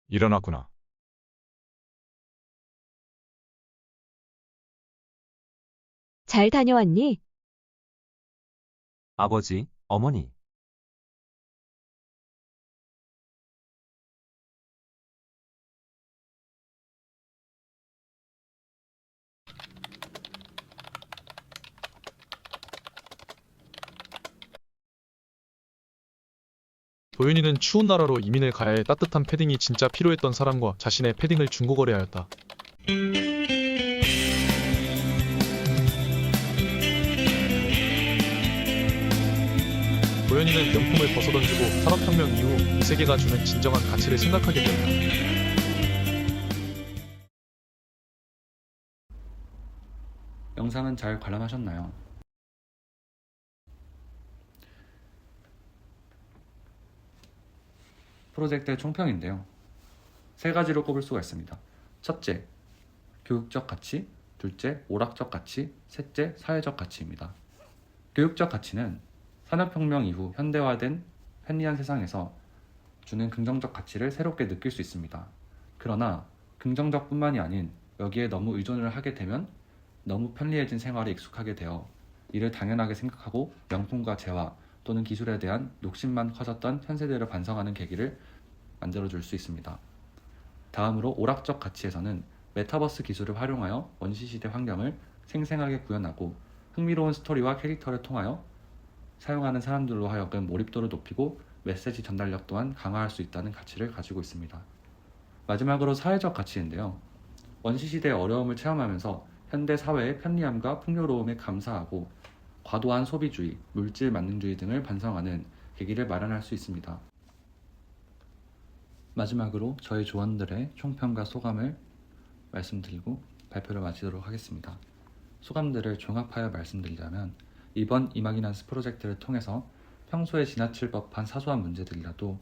일어났구나. 잘 다녀왔니? 아버지, 어머니. 도윤이는 추운 나라로 이민을 가야 해 따뜻한 패딩이 진짜 필요했던 사람과 자신의 패딩을 중고거래하였다. 도윤이는 우리는 명품을 벗어던지고 산업혁명 이후 이 세계가 주는 진정한 가치를 생각하게 된다. 영상은 잘 관람하셨나요? 프로젝트의 총평인데요. 세 가지로 꼽을 수가 있습니다. 첫째, 교육적 가치, 둘째, 오락적 가치, 셋째, 사회적 가치입니다. 교육적 가치는 산업혁명 이후 현대화된 편리한 세상에서 주는 긍정적 가치를 새롭게 느낄 수 있습니다. 그러나 긍정적 뿐만이 아닌 여기에 너무 의존을 하게 되면 너무 편리해진 생활에 익숙하게 되어 이를 당연하게 생각하고 명품과 재화 또는 기술에 대한 욕심만 커졌던 현 세대를 반성하는 계기를 만들어줄 수 있습니다. 다음으로 오락적 가치에서는 메타버스 기술을 활용하여 원시시대 환경을 생생하게 구현하고 흥미로운 스토리와 캐릭터를 통하여 사용하는 사람들로 하여금 몰입도를 높이고 메시지 전달력 또한 강화할 수 있다는 가치를 가지고 있습니다. 마지막으로 사회적 가치인데요. 원시시대의 어려움을 체험하면서 현대 사회의 편리함과 풍요로움에 감사하고 과도한 소비주의, 물질 만능주의 등을 반성하는 계기를 마련할 수 있습니다. 마지막으로 저희 조원들의 총평과 소감을 말씀드리고 발표를 마치도록 하겠습니다. 소감들을 종합하여 말씀드리자면 이번 이마기넌스 프로젝트를 통해서 평소에 지나칠 법한 사소한 문제들이라도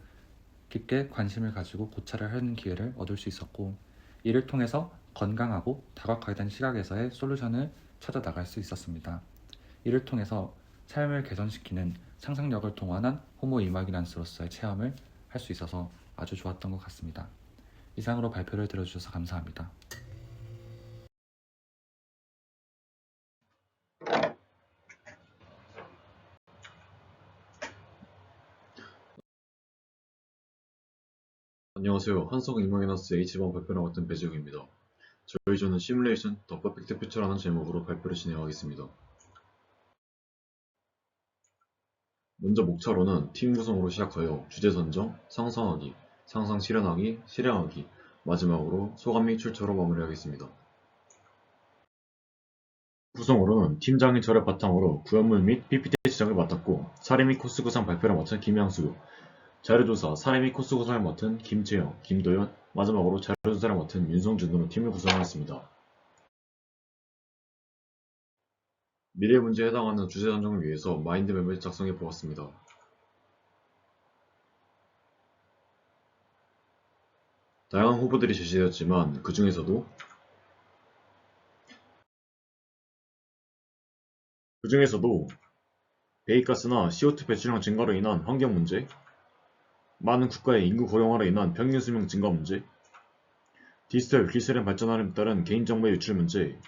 깊게 관심을 가지고 고찰을 하는 기회를 얻을 수 있었고 이를 통해서 건강하고 다각화된 시각에서의 솔루션을 찾아 나갈 수 있었습니다. 이를 통해서 삶을 개선시키는 상상력을 동원한 호모 이마기넌스로서의 체험을 할 수 있어서 아주 좋았던 것 같습니다. 이상으로 발표를 들어주셔서 감사합니다. 안녕하세요. 한성 이마기넌스 H번 발표를 맡은 배지웅입니다. 저희 조는 시뮬레이션 더 퍼펙트 퓨처라는 제목으로 발표를 진행하겠습니다. 먼저 목차로는 팀 구성으로 시작하여 주제 선정, 상상하기, 상상 실현하기, 실행하기, 마지막으로 소감 및 출처로 마무리하겠습니다. 구성으로는 팀장인 저를 바탕으로 구현물 및 PPT 제작을 맡았고 사례 및 코스 구상 발표를 맡은 김양수, 자료조사, 사례 및 코스 구상을 맡은 김채영, 김도현, 마지막으로 자료조사를 맡은 윤성준으로 팀을 구성하였습니다. 미래 문제에 해당하는 주제 선정을 위해서 마인드맵을 작성해 보았습니다. 다양한 후보들이 제시되었지만 그 중에서도 배기가스나 CO2 배출량 증가로 인한 환경 문제, 많은 국가의 인구 고령화로 인한 평균 수명 증가 문제, 디지털 기술의 발전에 따른 개인정보의 유출 문제,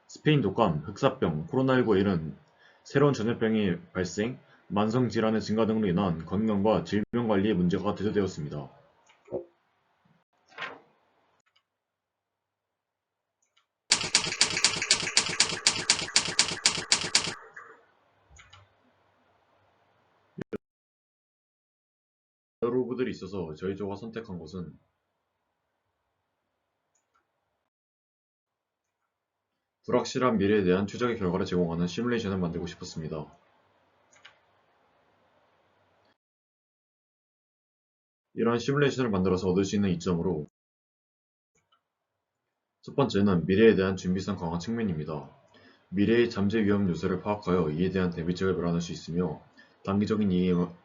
스페인 독감, 흑사병, 코로나19에 이른 새로운 전염병의 발생, 만성질환의 증가 등으로 인한 건강과 질병관리의 문제가 대두되었습니다. 여러 후보들이 있어서 저희 조가 선택한 것은 불확실한 미래에 대한 추적의 결과를 제공하는 시뮬레이션을 만들고 싶었습니다. 이러한 시뮬레이션을 만들어서 얻을 수 있는 이점으로 첫 번째는 미래에 대한 준비성 강화 측면입니다. 미래의 잠재 위험 요소를 파악하여 이에 대한 대비책을 마련할 수 있으며 단기적인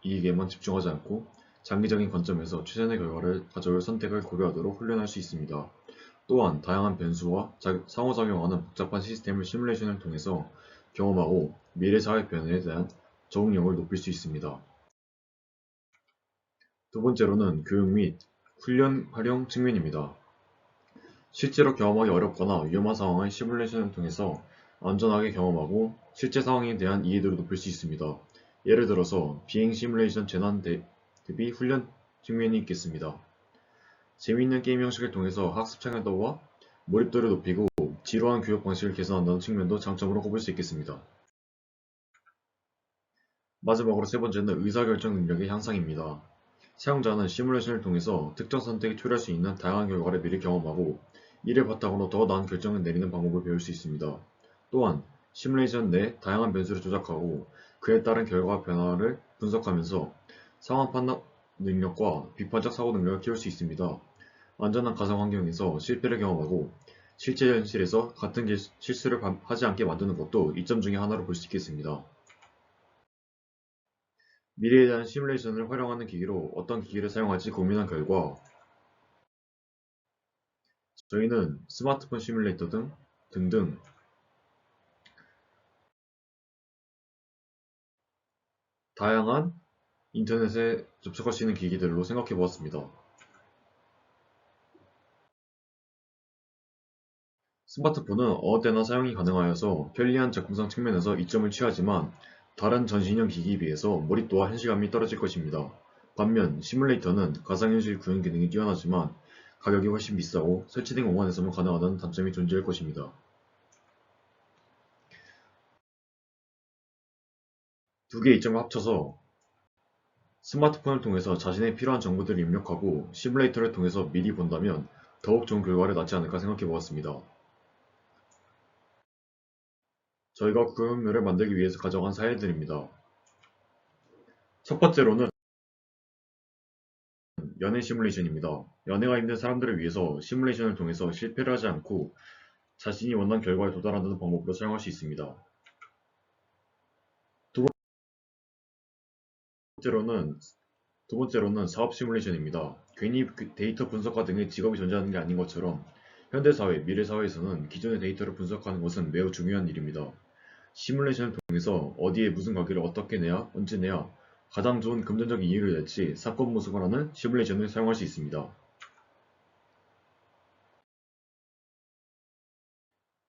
이익에만 집중하지 않고 장기적인 관점에서 최선의 결과를 가져올 선택을 고려하도록 훈련할 수 있습니다. 또한 다양한 변수와 상호작용하는 복잡한 시스템을 시뮬레이션을 통해서 경험하고 미래 사회 변화에 대한 적응력을 높일 수 있습니다. 두 번째로는 교육 및 훈련 활용 측면입니다. 실제로 경험하기 어렵거나 위험한 상황을 시뮬레이션을 통해서 안전하게 경험하고 실제 상황에 대한 이해도를 높일 수 있습니다. 예를 들어서 비행 시뮬레이션 재난 대비 훈련 측면이 있겠습니다. 재미있는 게임 형식을 통해서 학습 참여도와 몰입도를 높이고 지루한 교육 방식을 개선한다는 측면도 장점으로 꼽을 수 있겠습니다. 마지막으로 세 번째는 의사결정 능력의 향상입니다. 사용자는 시뮬레이션을 통해서 특정 선택이 초래할 수 있는 다양한 결과를 미리 경험하고 이를 바탕으로 더 나은 결정을 내리는 방법을 배울 수 있습니다. 또한 시뮬레이션 내 다양한 변수를 조작하고 그에 따른 결과 변화를 분석하면서 상황 판단 능력과 비판적 사고 능력을 키울 수 있습니다. 안전한 가상 환경에서 실패를 경험하고 실제 현실에서 같은 실수를 하지 않게 만드는 것도 이점 중에 하나로 볼 수 있겠습니다. 미래에 대한 시뮬레이션을 활용하는 기기로 어떤 기기를 사용할지 고민한 결과 저희는 스마트폰 시뮬레이터 등등 다양한 인터넷에 접속할 수 있는 기기들로 생각해 보았습니다. 스마트폰은 어느 때나 사용이 가능하여서 편리한 접근성 측면에서 이점을 취하지만 다른 전신형 기기에 비해서 몰입도와 현실감이 떨어질 것입니다. 반면 시뮬레이터는 가상현실 구현 기능이 뛰어나지만 가격이 훨씬 비싸고 설치된 공간에서만 가능하다는 단점이 존재할 것입니다. 두 개의 이점을 합쳐서 스마트폰을 통해서 자신의 필요한 정보들을 입력하고 시뮬레이터를 통해서 미리 본다면 더욱 좋은 결과를 낳지 않을까 생각해 보았습니다. 저희가 구현물을 만들기 위해서 가져간 사례들입니다. 첫 번째로는 연애 시뮬레이션입니다. 연애가 힘든 사람들을 위해서 시뮬레이션을 통해서 실패를 하지 않고 자신이 원하는 결과에 도달하는 방법으로 사용할 수 있습니다. 두 번째로는 사업 시뮬레이션입니다. 괜히 데이터 분석가 등의 직업이 존재하는 게 아닌 것처럼 현대사회, 미래사회에서는 기존의 데이터를 분석하는 것은 매우 중요한 일입니다. 시뮬레이션을 통해서 어디에 무슨 가격을 어떻게 내야, 언제 내야 가장 좋은 금전적인 이익을 낼지 사건 분석을 하는 시뮬레이션을 사용할 수 있습니다.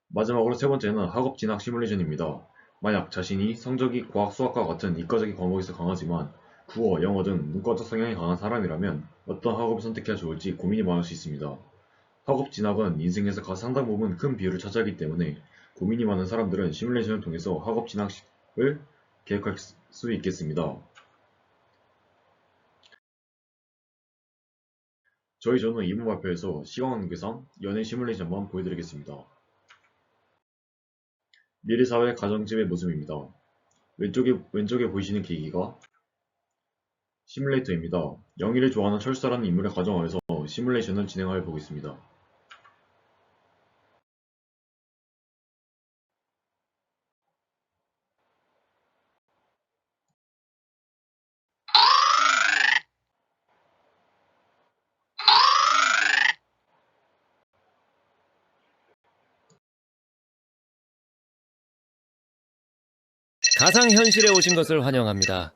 마지막으로 세 번째는 학업 진학 시뮬레이션입니다. 만약 자신이 성적이 과학, 수학과 같은 이과적인 과목에서 강하지만 국어, 영어 등 문과적 성향이 강한 사람이라면 어떤 학업을 선택해야 좋을지 고민이 많을 수 있습니다. 학업 진학은 인생에서 상당 부분 큰 비율을 차지하기 때문에 고민이 많은 사람들은 시뮬레이션을 통해서 학업 진학을 계획할 수 있겠습니다. 저는 이번 발표에서 시간 관계상 연애 시뮬레이션만 보여드리겠습니다. 미래사회 가정집의 모습입니다. 왼쪽에 보이시는 기기가 시뮬레이터입니다. 영희를 좋아하는 철수라는 인물을 가정하여서 시뮬레이션을 진행하여 보겠습니다. 가상현실에 오신 것을 환영합니다.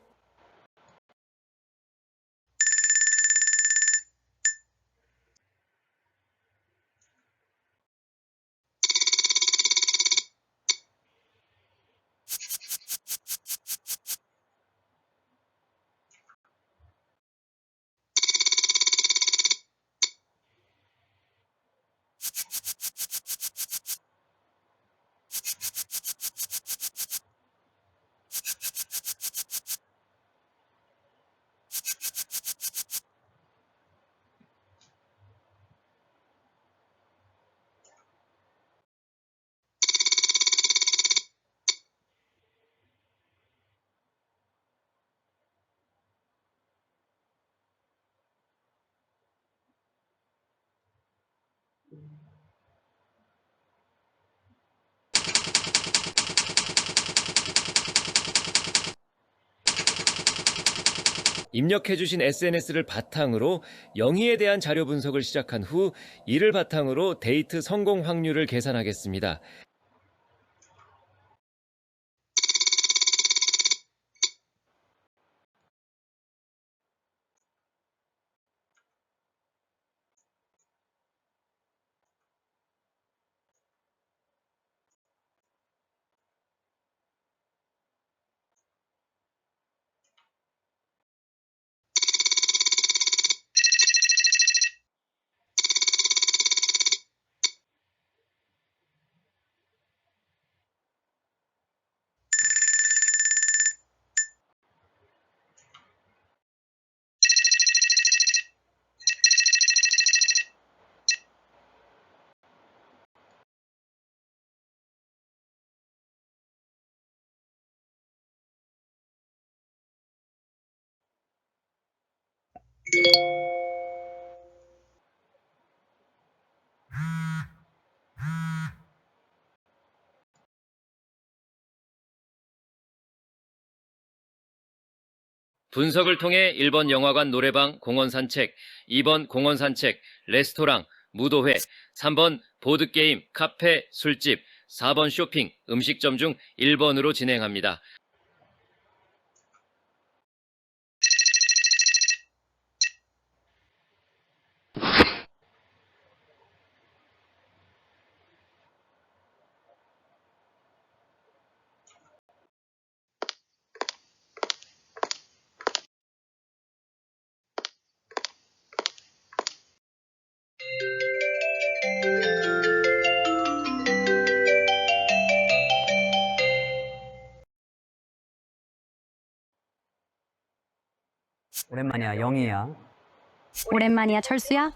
입력해주신 SNS를 바탕으로 영희에 대한 자료 분석을 시작한 후 이를 바탕으로 데이트 성공 확률을 계산하겠습니다. 분석을 통해 1번 영화관 노래방 공원 산책, 2번 공원 산책, 레스토랑, 무도회, 3번 보드게임, 카페, 술집, 4번 쇼핑, 음식점 중 1번으로 진행합니다. 오랜만이야, 영희야. 오랜만이야, 철수야?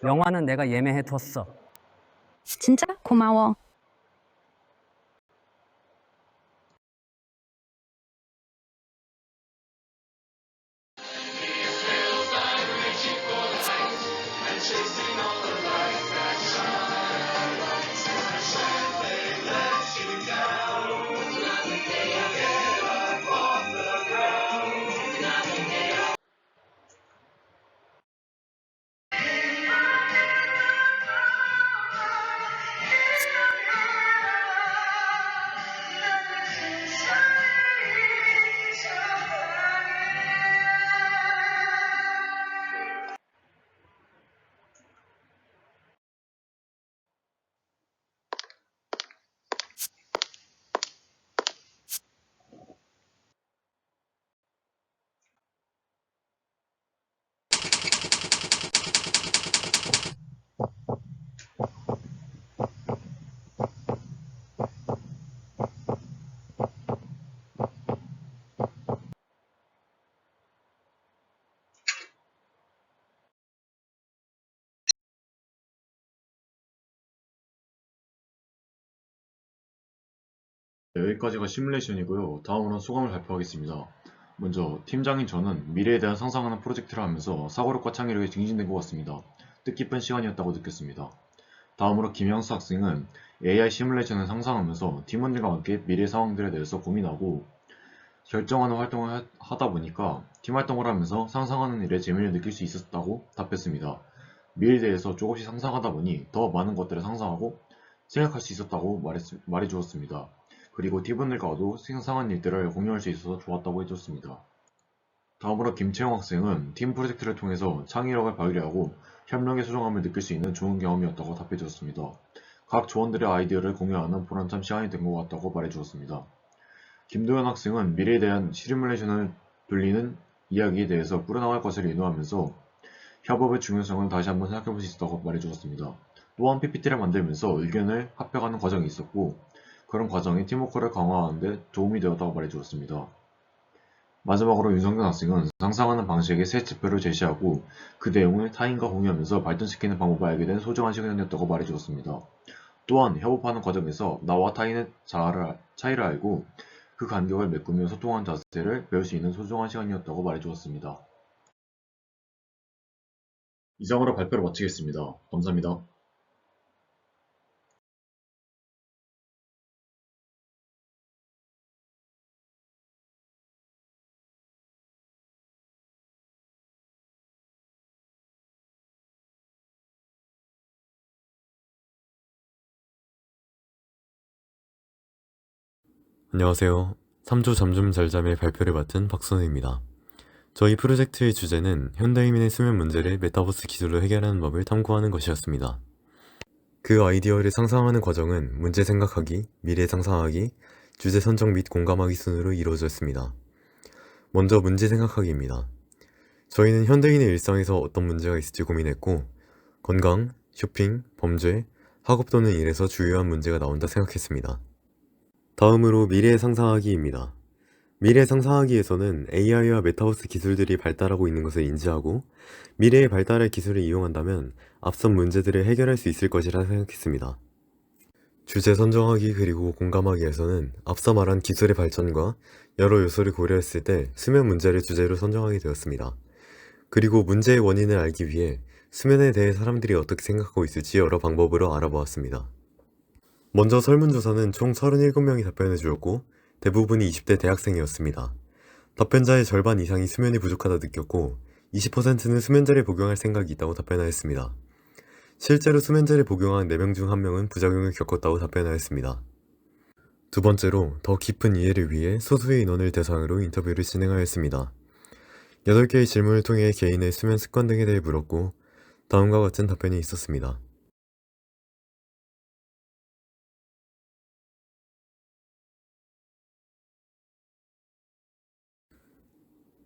영화는 내가 예매해뒀어. 진짜? 고마워. 네, 여기까지가 시뮬레이션이고요. 다음으로는 소감을 발표하겠습니다. 먼저 팀장인 저는 미래에 대한 상상하는 프로젝트를 하면서 사고력과 창의력이 증진된 것 같습니다. 뜻깊은 시간이었다고 느꼈습니다. 다음으로 김영수 학생은 AI 시뮬레이션을 상상하면서 팀원들과 함께 미래 상황들에 대해서 고민하고 결정하는 활동을 하다 보니까 팀 활동을 하면서 상상하는 일에 재미를 느낄 수 있었다고 답했습니다. 미래에 대해서 조금씩 상상하다 보니 더 많은 것들을 상상하고 생각할 수 있었다고 말해주었습니다. 그리고 팀원들과도 상상한 일들을 공유할 수 있어서 좋았다고 해줬습니다. 다음으로 김채영 학생은 팀 프로젝트를 통해서 창의력을 발휘하고 협력의 소중함을 느낄 수 있는 좋은 경험이었다고 답해주었습니다. 각 조원들의 아이디어를 공유하는 보람찬 시간이 된 것 같다고 말해주었습니다. 김도현 학생은 미래에 대한 시뮬레이션을 돌리는 이야기에 대해서 꾸려나갈 것을 의노하면서 협업의 중요성을 다시 한번 생각해볼 수 있었다고 말해주었습니다. 또한 PPT를 만들면서 의견을 합격하는 과정이 있었고 그런 과정이 팀워크를 강화하는 데 도움이 되었다고 말해주었습니다. 마지막으로 윤성균 학생은 상상하는 방식의 스케치표를 제시하고 그 내용을 타인과 공유하면서 발전시키는 방법을 알게 된 소중한 시간이었다고 말해주었습니다. 또한 협업하는 과정에서 나와 타인의 차이를 알고 그 간격을 메꾸며 소통하는 자세를 배울 수 있는 소중한 시간이었다고 말해주었습니다. 이상으로 발표를 마치겠습니다. 감사합니다. 안녕하세요. 3조 잠 잘 잠의 발표를 맡은 박선우입니다. 저희 프로젝트의 주제는 현대인의 수면 문제를 메타버스 기술로 해결하는 법을 탐구하는 것이었습니다. 그 아이디어를 상상하는 과정은 문제 생각하기, 미래 상상하기, 주제 선정 및 공감하기 순으로 이루어졌습니다. 먼저 문제 생각하기입니다. 저희는 현대인의 일상에서 어떤 문제가 있을지 고민했고 건강, 쇼핑, 범죄, 학업 또는 일에서 주요한 문제가 나온다 생각했습니다. 다음으로 미래 상상하기입니다. 미래 상상하기에서는 AI와 메타버스 기술들이 발달하고 있는 것을 인지하고 미래의 발달할 기술을 이용한다면 앞선 문제들을 해결할 수 있을 것이라 생각했습니다. 주제 선정하기 그리고 공감하기에서는 앞서 말한 기술의 발전과 여러 요소를 고려했을 때 수면 문제를 주제로 선정하게 되었습니다. 그리고 문제의 원인을 알기 위해 수면에 대해 사람들이 어떻게 생각하고 있을지 여러 방법으로 알아보았습니다. 먼저 설문조사는 총 37명이 답변해 주었고 대부분이 20대 대학생이었습니다. 답변자의 절반 이상이 수면이 부족하다 느꼈고 20%는 수면제를 복용할 생각이 있다고 답변하였습니다. 실제로 수면제를 복용한 4명 중 1명은 부작용을 겪었다고 답변하였습니다. 두 번째로 더 깊은 이해를 위해 소수의 인원을 대상으로 인터뷰를 진행하였습니다. 8개의 질문을 통해 개인의 수면 습관 등에 대해 물었고 다음과 같은 답변이 있었습니다.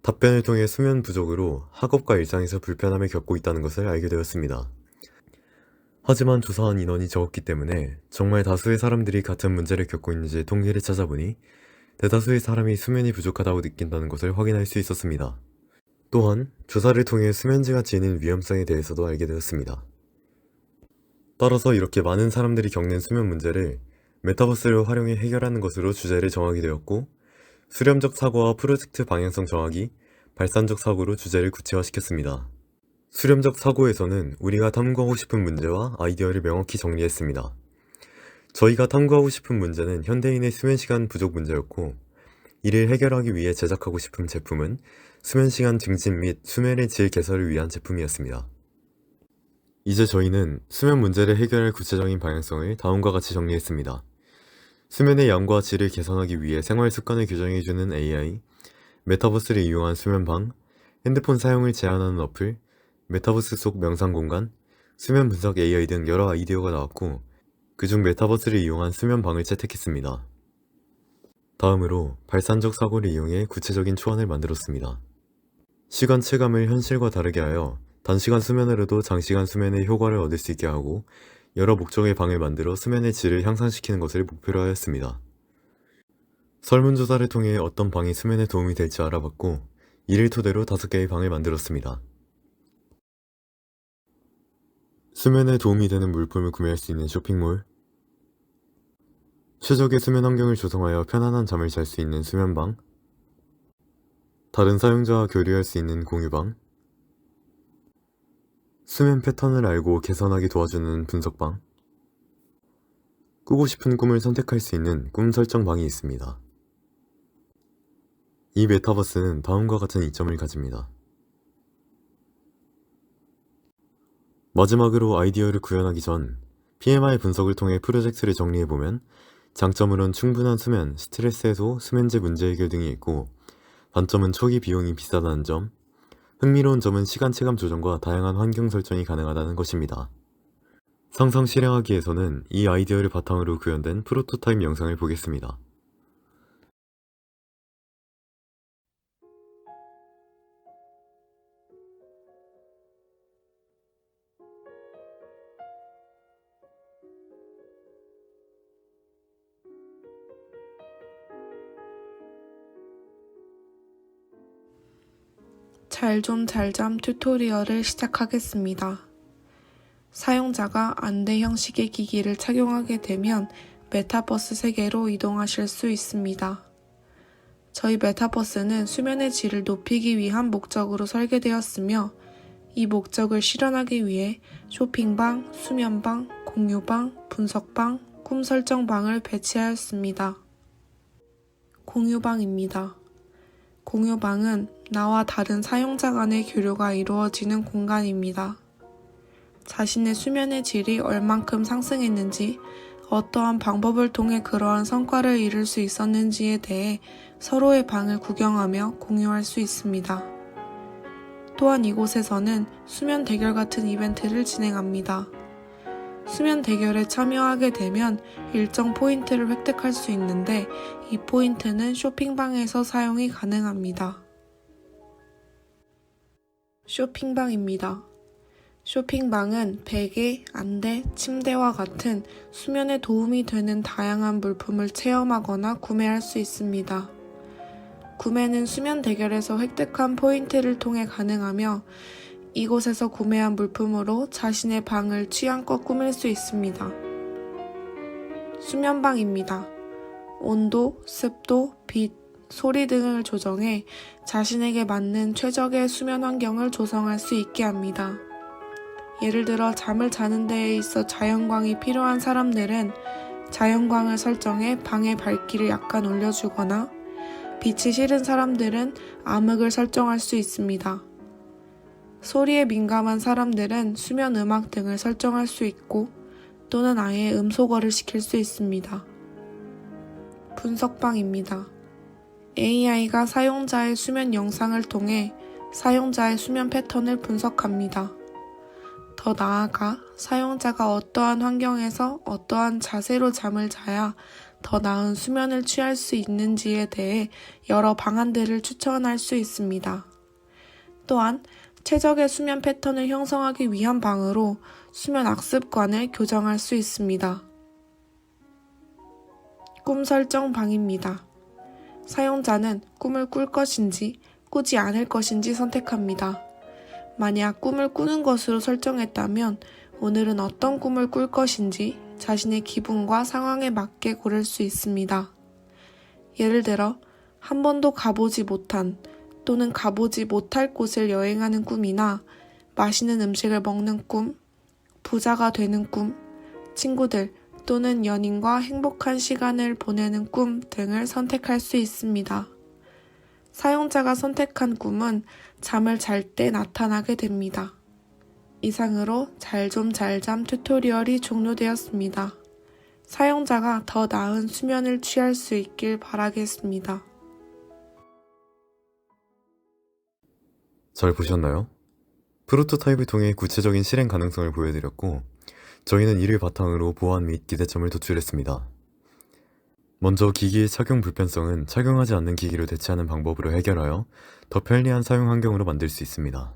답변을 통해 수면 부족으로 학업과 일상에서 불편함을 겪고 있다는 것을 알게 되었습니다. 하지만 조사한 인원이 적었기 때문에 정말 다수의 사람들이 같은 문제를 겪고 있는지 통계를 찾아보니 대다수의 사람이 수면이 부족하다고 느낀다는 것을 확인할 수 있었습니다. 또한 조사를 통해 수면제가 지닌 위험성에 대해서도 알게 되었습니다. 따라서 이렇게 많은 사람들이 겪는 수면 문제를 메타버스를 활용해 해결하는 것으로 주제를 정하게 되었고 수렴적 사고와 프로젝트 방향성 정하기, 발산적 사고로 주제를 구체화시켰습니다. 수렴적 사고에서는 우리가 탐구하고 싶은 문제와 아이디어를 명확히 정리했습니다. 저희가 탐구하고 싶은 문제는 현대인의 수면시간 부족 문제였고 이를 해결하기 위해 제작하고 싶은 제품은 수면시간 증진 및 수면의 질 개선을 위한 제품이었습니다. 이제 저희는 수면 문제를 해결할 구체적인 방향성을 다음과 같이 정리했습니다. 수면의 양과 질을 개선하기 위해 생활 습관을 교정해주는 AI, 메타버스를 이용한 수면방, 핸드폰 사용을 제한하는 어플, 메타버스 속 명상 공간, 수면 분석 AI 등 여러 아이디어가 나왔고 그중 메타버스를 이용한 수면방을 채택했습니다. 다음으로 발산적 사고를 이용해 구체적인 초안을 만들었습니다. 시간 체감을 현실과 다르게 하여 단시간 수면으로도 장시간 수면의 효과를 얻을 수 있게 하고 여러 목적의 방을 만들어 수면의 질을 향상시키는 것을 목표로 하였습니다. 설문조사를 통해 어떤 방이 수면에 도움이 될지 알아봤고 이를 토대로 5개의 방을 만들었습니다. 수면에 도움이 되는 물품을 구매할 수 있는 쇼핑몰, 최적의 수면 환경을 조성하여 편안한 잠을 잘 수 있는 수면방, 다른 사용자와 교류할 수 있는 공유방, 수면 패턴을 알고 개선하기 도와주는 분석방, 꾸고 싶은 꿈을 선택할 수 있는 꿈 설정 방이 있습니다. 이 메타버스는 다음과 같은 이점을 가집니다. 마지막으로 아이디어를 구현하기 전 PMI 분석을 통해 프로젝트를 정리해보면 장점으론 충분한 수면, 스트레스 해소, 수면제 문제 해결 등이 있고 단점은 초기 비용이 비싸다는 점, 흥미로운 점은 시간 체감 조정과 다양한 환경 설정이 가능하다는 것입니다. 상상 실행하기에서는 이 아이디어를 바탕으로 구현된 프로토타입 영상을 보겠습니다. 잘잠 튜토리얼을 시작하겠습니다. 사용자가 안대 형식의 기기를 착용하게 되면 메타버스 세계로 이동하실 수 있습니다. 저희 메타버스는 수면의 질을 높이기 위한 목적으로 설계되었으며 이 목적을 실현하기 위해 쇼핑방, 수면방, 공유방, 분석방, 꿈 설정방을 배치하였습니다. 공유방입니다. 공유방은 나와 다른 사용자 간의 교류가 이루어지는 공간입니다. 자신의 수면의 질이 얼만큼 상승했는지, 어떠한 방법을 통해 그러한 성과를 이룰 수 있었는지에 대해 서로의 방을 구경하며 공유할 수 있습니다. 또한 이곳에서는 수면 대결 같은 이벤트를 진행합니다. 수면 대결에 참여하게 되면 일정 포인트를 획득할 수 있는데 이 포인트는 쇼핑방에서 사용이 가능합니다. 쇼핑방입니다. 쇼핑방은 베개, 안대, 침대와 같은 수면에 도움이 되는 다양한 물품을 체험하거나 구매할 수 있습니다. 구매는 수면 대결에서 획득한 포인트를 통해 가능하며 이곳에서 구매한 물품으로 자신의 방을 취향껏 꾸밀 수 있습니다. 수면방입니다. 온도, 습도, 빛, 소리 등을 조정해 자신에게 맞는 최적의 수면 환경을 조성할 수 있게 합니다. 예를 들어 잠을 자는 데에 있어 자연광이 필요한 사람들은 자연광을 설정해 방의 밝기를 약간 올려주거나 빛이 싫은 사람들은 암흑을 설정할 수 있습니다. 소리에 민감한 사람들은 수면 음악 등을 설정할 수 있고 또는 아예 음소거를 시킬 수 있습니다. 분석방입니다. AI가 사용자의 수면 영상을 통해 사용자의 수면 패턴을 분석합니다. 더 나아가 사용자가 어떠한 환경에서 어떠한 자세로 잠을 자야 더 나은 수면을 취할 수 있는지에 대해 여러 방안들을 추천할 수 있습니다. 또한 최적의 수면 패턴을 형성하기 위한 방으로 수면 악습관을 교정할 수 있습니다. 꿈 설정 방입니다. 사용자는 꿈을 꿀 것인지 꾸지 않을 것인지 선택합니다. 만약 꿈을 꾸는 것으로 설정했다면 오늘은 어떤 꿈을 꿀 것인지 자신의 기분과 상황에 맞게 고를 수 있습니다. 예를 들어 한 번도 가보지 못한 또는 가보지 못할 곳을 여행하는 꿈이나 맛있는 음식을 먹는 꿈, 부자가 되는 꿈, 친구들 또는 연인과 행복한 시간을 보내는 꿈 등을 선택할 수 있습니다. 사용자가 선택한 꿈은 잠을 잘 때 나타나게 됩니다. 이상으로 잘 잠 튜토리얼이 종료되었습니다. 사용자가 더 나은 수면을 취할 수 있길 바라겠습니다. 잘 보셨나요? 프로토타입을 통해 구체적인 실행 가능성을 보여드렸고, 저희는 이를 바탕으로 보안 및 기대점을 도출했습니다. 먼저 기기의 착용 불편성은 착용하지 않는 기기로 대체하는 방법으로 해결하여 더 편리한 사용 환경으로 만들 수 있습니다.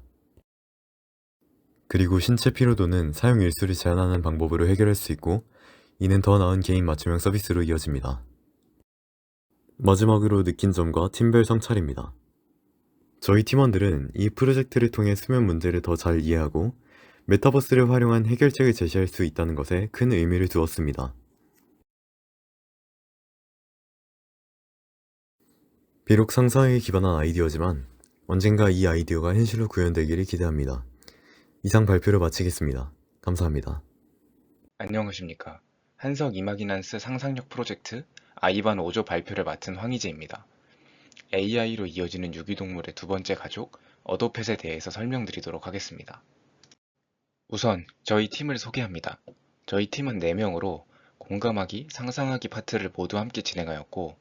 그리고 신체 피로도는 사용 일수를 제한하는 방법으로 해결할 수 있고, 이는 더 나은 개인 맞춤형 서비스로 이어집니다. 마지막으로 느낀 점과 팀별 성찰입니다. 저희 팀원들은 이 프로젝트를 통해 수면 문제를 더 잘 이해하고 메타버스를 활용한 해결책을 제시할 수 있다는 것에 큰 의미를 두었습니다. 비록 상상에 기반한 아이디어지만 언젠가 이 아이디어가 현실로 구현되기를 기대합니다. 이상 발표를 마치겠습니다. 감사합니다. 안녕하십니까. 한석 이마기난스 상상력 프로젝트 아이반 5조 발표를 맡은 황희재입니다. AI로 이어지는 유기동물의 두 번째 가족, 어도펫에 대해서 설명드리도록 하겠습니다. 우선 저희 팀을 소개합니다. 저희 팀은 4명으로 공감하기, 상상하기 파트를 모두 함께 진행하였고,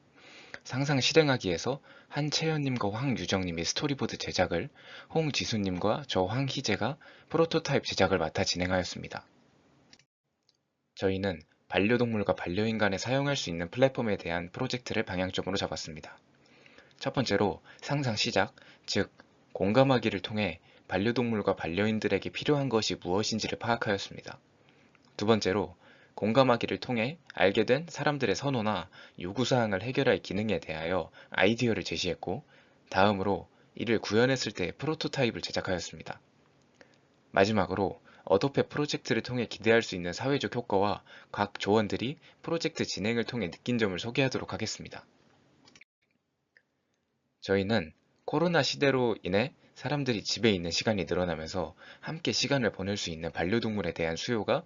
상상 실행하기에서 한채연님과 황유정님이 스토리보드 제작을, 홍지수님과 저 황희재가 프로토타입 제작을 맡아 진행하였습니다. 저희는 반려동물과 반려인간에 사용할 수 있는 플랫폼에 대한 프로젝트를 방향적으로 잡았습니다. 첫 번째로 상상 시작, 즉 공감하기를 통해 반려동물과 반려인들에게 필요한 것이 무엇인지를 파악하였습니다. 두 번째로 공감하기를 통해 알게 된 사람들의 선호나 요구사항을 해결할 기능에 대하여 아이디어를 제시했고, 다음으로 이를 구현했을 때 프로토타입을 제작하였습니다. 마지막으로 어도펫 프로젝트를 통해 기대할 수 있는 사회적 효과와 각 조원들이 프로젝트 진행을 통해 느낀 점을 소개하도록 하겠습니다. 저희는 코로나 시대로 인해 사람들이 집에 있는 시간이 늘어나면서 함께 시간을 보낼 수 있는 반려동물에 대한 수요가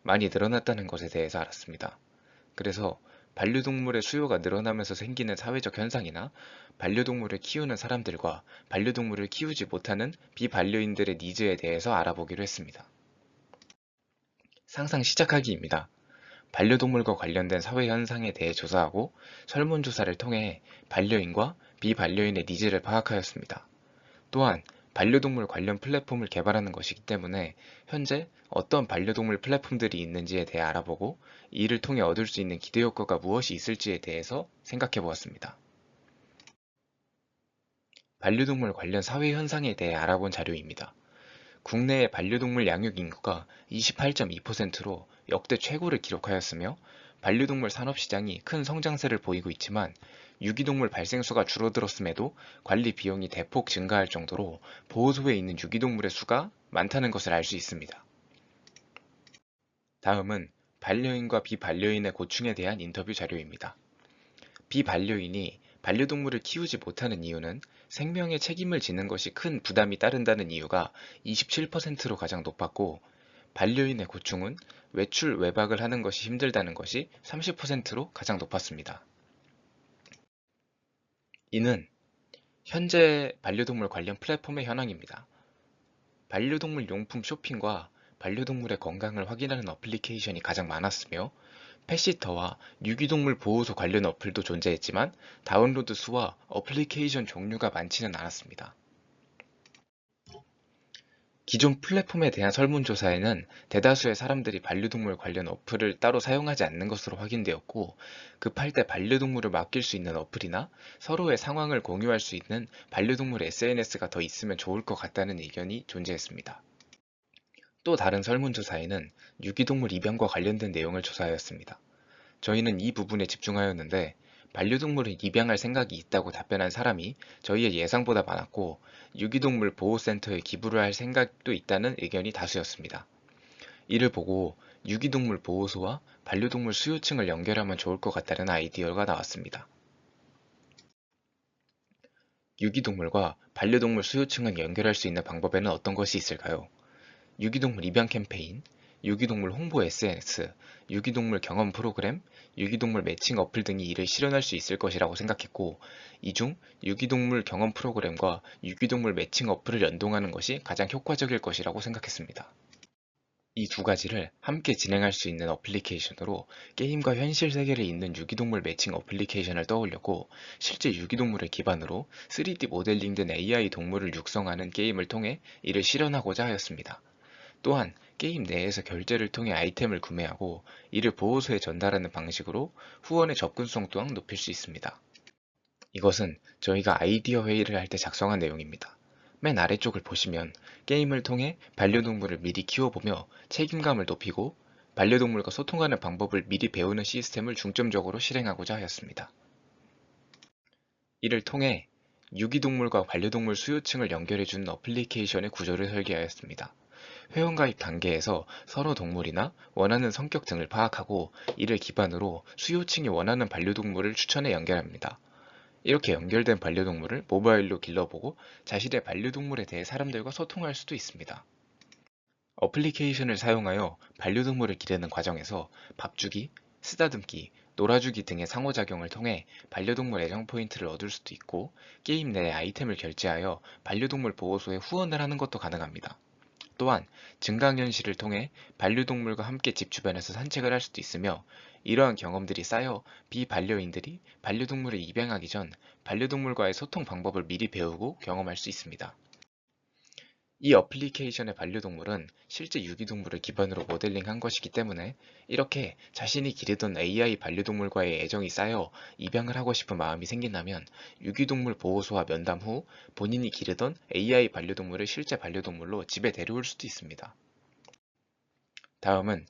많이 늘어났다는 것에 대해서 알았습니다. 그래서 반려동물의 수요가 늘어나면서 생기는 사회적 현상이나 반려동물을 키우는 사람들과 반려동물을 키우지 못하는 비반려인들의 니즈에 대해서 알아보기로 했습니다. 상상 시작하기입니다. 반려동물과 관련된 사회 현상에 대해 조사하고 설문조사를 통해 반려인과 비반려인의 니즈를 파악하였습니다. 또한 반려동물 관련 플랫폼을 개발하는 것이기 때문에 현재 어떤 반려동물 플랫폼들이 있는지에 대해 알아보고 이를 통해 얻을 수 있는 기대 효과가 무엇이 있을지에 대해서 생각해 보았습니다. 반려동물 관련 사회 현상에 대해 알아본 자료입니다. 국내의 반려동물 양육 인구가 28.2%로 역대 최고를 기록하였으며 반려동물 산업시장이 큰 성장세를 보이고 있지만 유기동물 발생수가 줄어들었음에도 관리 비용이 대폭 증가할 정도로 보호소에 있는 유기동물의 수가 많다는 것을 알 수 있습니다. 다음은 반려인과 비반려인의 고충에 대한 인터뷰 자료입니다. 비반려인이 반려동물을 키우지 못하는 이유는 생명에 책임을 지는 것이 큰 부담이 따른다는 이유가 27%로 가장 높았고, 반려인의 고충은 외출, 외박을 하는 것이 힘들다는 것이 30%로 가장 높았습니다. 이는 현재 반려동물 관련 플랫폼의 현황입니다. 반려동물 용품 쇼핑과 반려동물의 건강을 확인하는 어플리케이션이 가장 많았으며, 펫시터와 유기동물 보호소 관련 어플도 존재했지만 다운로드 수와 어플리케이션 종류가 많지는 않았습니다. 기존 플랫폼에 대한 설문조사에는 대다수의 사람들이 반려동물 관련 어플을 따로 사용하지 않는 것으로 확인되었고, 급할 때 반려동물을 맡길 수 있는 어플이나 서로의 상황을 공유할 수 있는 반려동물 SNS가 더 있으면 좋을 것 같다는 의견이 존재했습니다. 또 다른 설문조사에는 유기동물 입양과 관련된 내용을 조사하였습니다. 저희는 이 부분에 집중하였는데, 반려동물을 입양할 생각이 있다고 답변한 사람이 저희의 예상보다 많았고, 유기동물 보호센터에 기부를 할 생각도 있다는 의견이 다수였습니다. 이를 보고 유기동물 보호소와 반려동물 수요층을 연결하면 좋을 것 같다는 아이디어가 나왔습니다. 유기동물과 반려동물 수요층을 연결할 수 있는 방법에는 어떤 것이 있을까요? 유기동물 입양 캠페인, 유기동물 홍보 SNS, 유기동물 경험 프로그램, 유기동물 매칭 어플 등이 이를 실현할 수 있을 것이라고 생각했고, 이 중 유기동물 경험 프로그램과 유기동물 매칭 어플을 연동하는 것이 가장 효과적일 것이라고 생각했습니다. 이 두 가지를 함께 진행할 수 있는 어플리케이션으로 게임과 현실 세계를 잇는 유기동물 매칭 어플리케이션을 떠올렸고, 실제 유기동물을 기반으로 3D 모델링된 AI 동물을 육성하는 게임을 통해 이를 실현하고자 하였습니다. 또한 게임 내에서 결제를 통해 아이템을 구매하고 이를 보호소에 전달하는 방식으로 후원의 접근성 또한 높일 수 있습니다. 이것은 저희가 아이디어 회의를 할 때 작성한 내용입니다. 맨 아래쪽을 보시면 게임을 통해 반려동물을 미리 키워보며 책임감을 높이고 반려동물과 소통하는 방법을 미리 배우는 시스템을 중점적으로 실행하고자 하였습니다. 이를 통해 유기동물과 반려동물 수요층을 연결해주는 어플리케이션의 구조를 설계하였습니다. 회원가입 단계에서 서로 동물이나 원하는 성격 등을 파악하고 이를 기반으로 수요층이 원하는 반려동물을 추천해 연결합니다. 이렇게 연결된 반려동물을 모바일로 길러보고 자신의 반려동물에 대해 사람들과 소통할 수도 있습니다. 어플리케이션을 사용하여 반려동물을 기르는 과정에서 밥주기, 쓰다듬기, 놀아주기 등의 상호작용을 통해 반려동물 애정 포인트를 얻을 수도 있고, 게임 내에 아이템을 결제하여 반려동물 보호소에 후원을 하는 것도 가능합니다. 또한 증강현실을 통해 반려동물과 함께 집 주변에서 산책을 할 수도 있으며, 이러한 경험들이 쌓여 비반려인들이 반려동물을 입양하기 전 반려동물과의 소통 방법을 미리 배우고 경험할 수 있습니다. 이 어플리케이션의 반려동물은 실제 유기동물을 기반으로 모델링한 것이기 때문에 이렇게 자신이 기르던 AI 반려동물과의 애정이 쌓여 입양을 하고 싶은 마음이 생긴다면 유기동물 보호소와 면담 후 본인이 기르던 AI 반려동물을 실제 반려동물로 집에 데려올 수도 있습니다. 다음은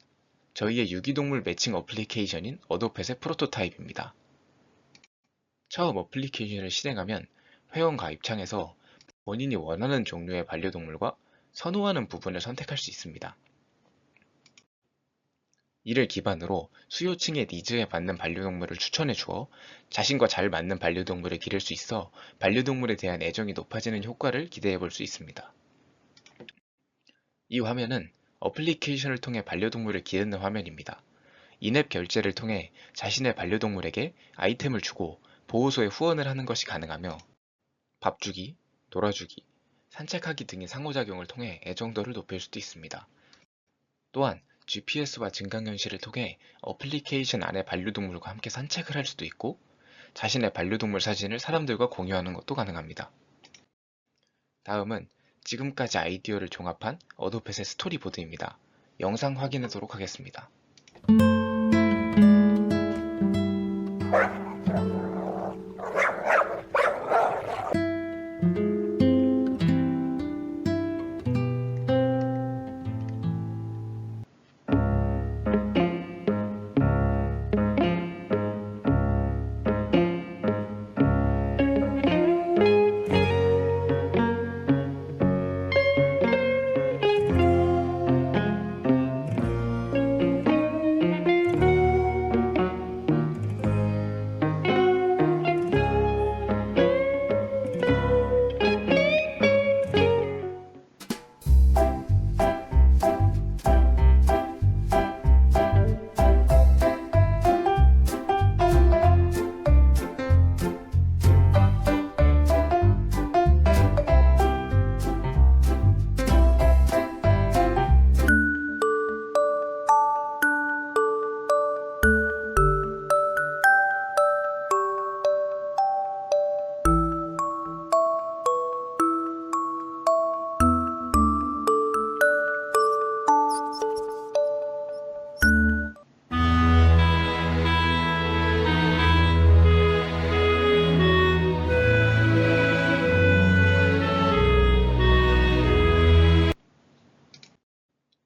저희의 유기동물 매칭 어플리케이션인 어도펫의 프로토타입입니다. 처음 어플리케이션을 실행하면 회원 가입창에서 본인이 원하는 종류의 반려동물과 선호하는 부분을 선택할 수 있습니다. 이를 기반으로 수요층의 니즈에 맞는 반려동물을 추천해 주어 자신과 잘 맞는 반려동물을 기를 수 있어 반려동물에 대한 애정이 높아지는 효과를 기대해 볼 수 있습니다. 이 화면은 어플리케이션을 통해 반려동물을 기르는 화면입니다. 인앱 결제를 통해 자신의 반려동물에게 아이템을 주고 보호소에 후원을 하는 것이 가능하며, 밥주기, 놀아주기, 산책하기 등의 상호작용을 통해 애정도를 높일 수도 있습니다. 또한 GPS와 증강현실을 통해 어플리케이션 안에 반려동물과 함께 산책을 할 수도 있고, 자신의 반려동물 사진을 사람들과 공유하는 것도 가능합니다. 다음은 지금까지 아이디어를 종합한 어도펫의 스토리보드입니다. 영상 확인하도록 하겠습니다.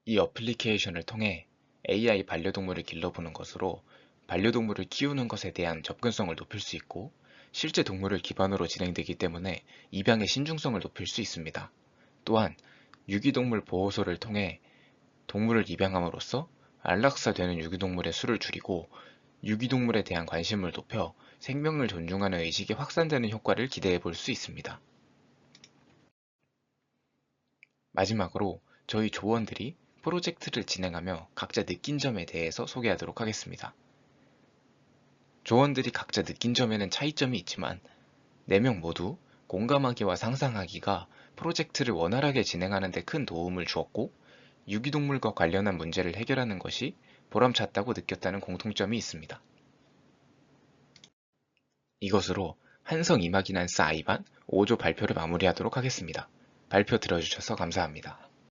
이 어플리케이션을 통해 AI 반려동물을 길러보는 것으로 반려동물을 키우는 것에 대한 접근성을 높일 수 있고 실제 동물을 기반으로 진행되기 때문에 입양의 신중성을 높일 수 있습니다. 또한 유기동물 보호소를 통해 동물을 입양함으로써 안락사되는 유기동물의 수를 줄이고 유기동물에 대한 관심을 높여 생명을 존중하는 의식이 확산되는 효과를 기대해 볼 수 있습니다. 마지막으로 저희 조원들이 프로젝트를 진행하며 각자 느낀 점에 대해서 소개하도록 하겠습니다. 조원들이 각자 느낀 점에는 차이점이 있지만 4명 모두 공감하기와 상상하기가 프로젝트를 원활하게 진행하는 데 큰 도움을 주었고 유기동물과 관련한 문제를 해결하는 것이 보람찼다고 느꼈다는 공통점이 있습니다. 이것으로 한성 이마기난스 아이반 5조 발표를 마무리하도록 하겠습니다. 발표 들어주셔서 감사합니다.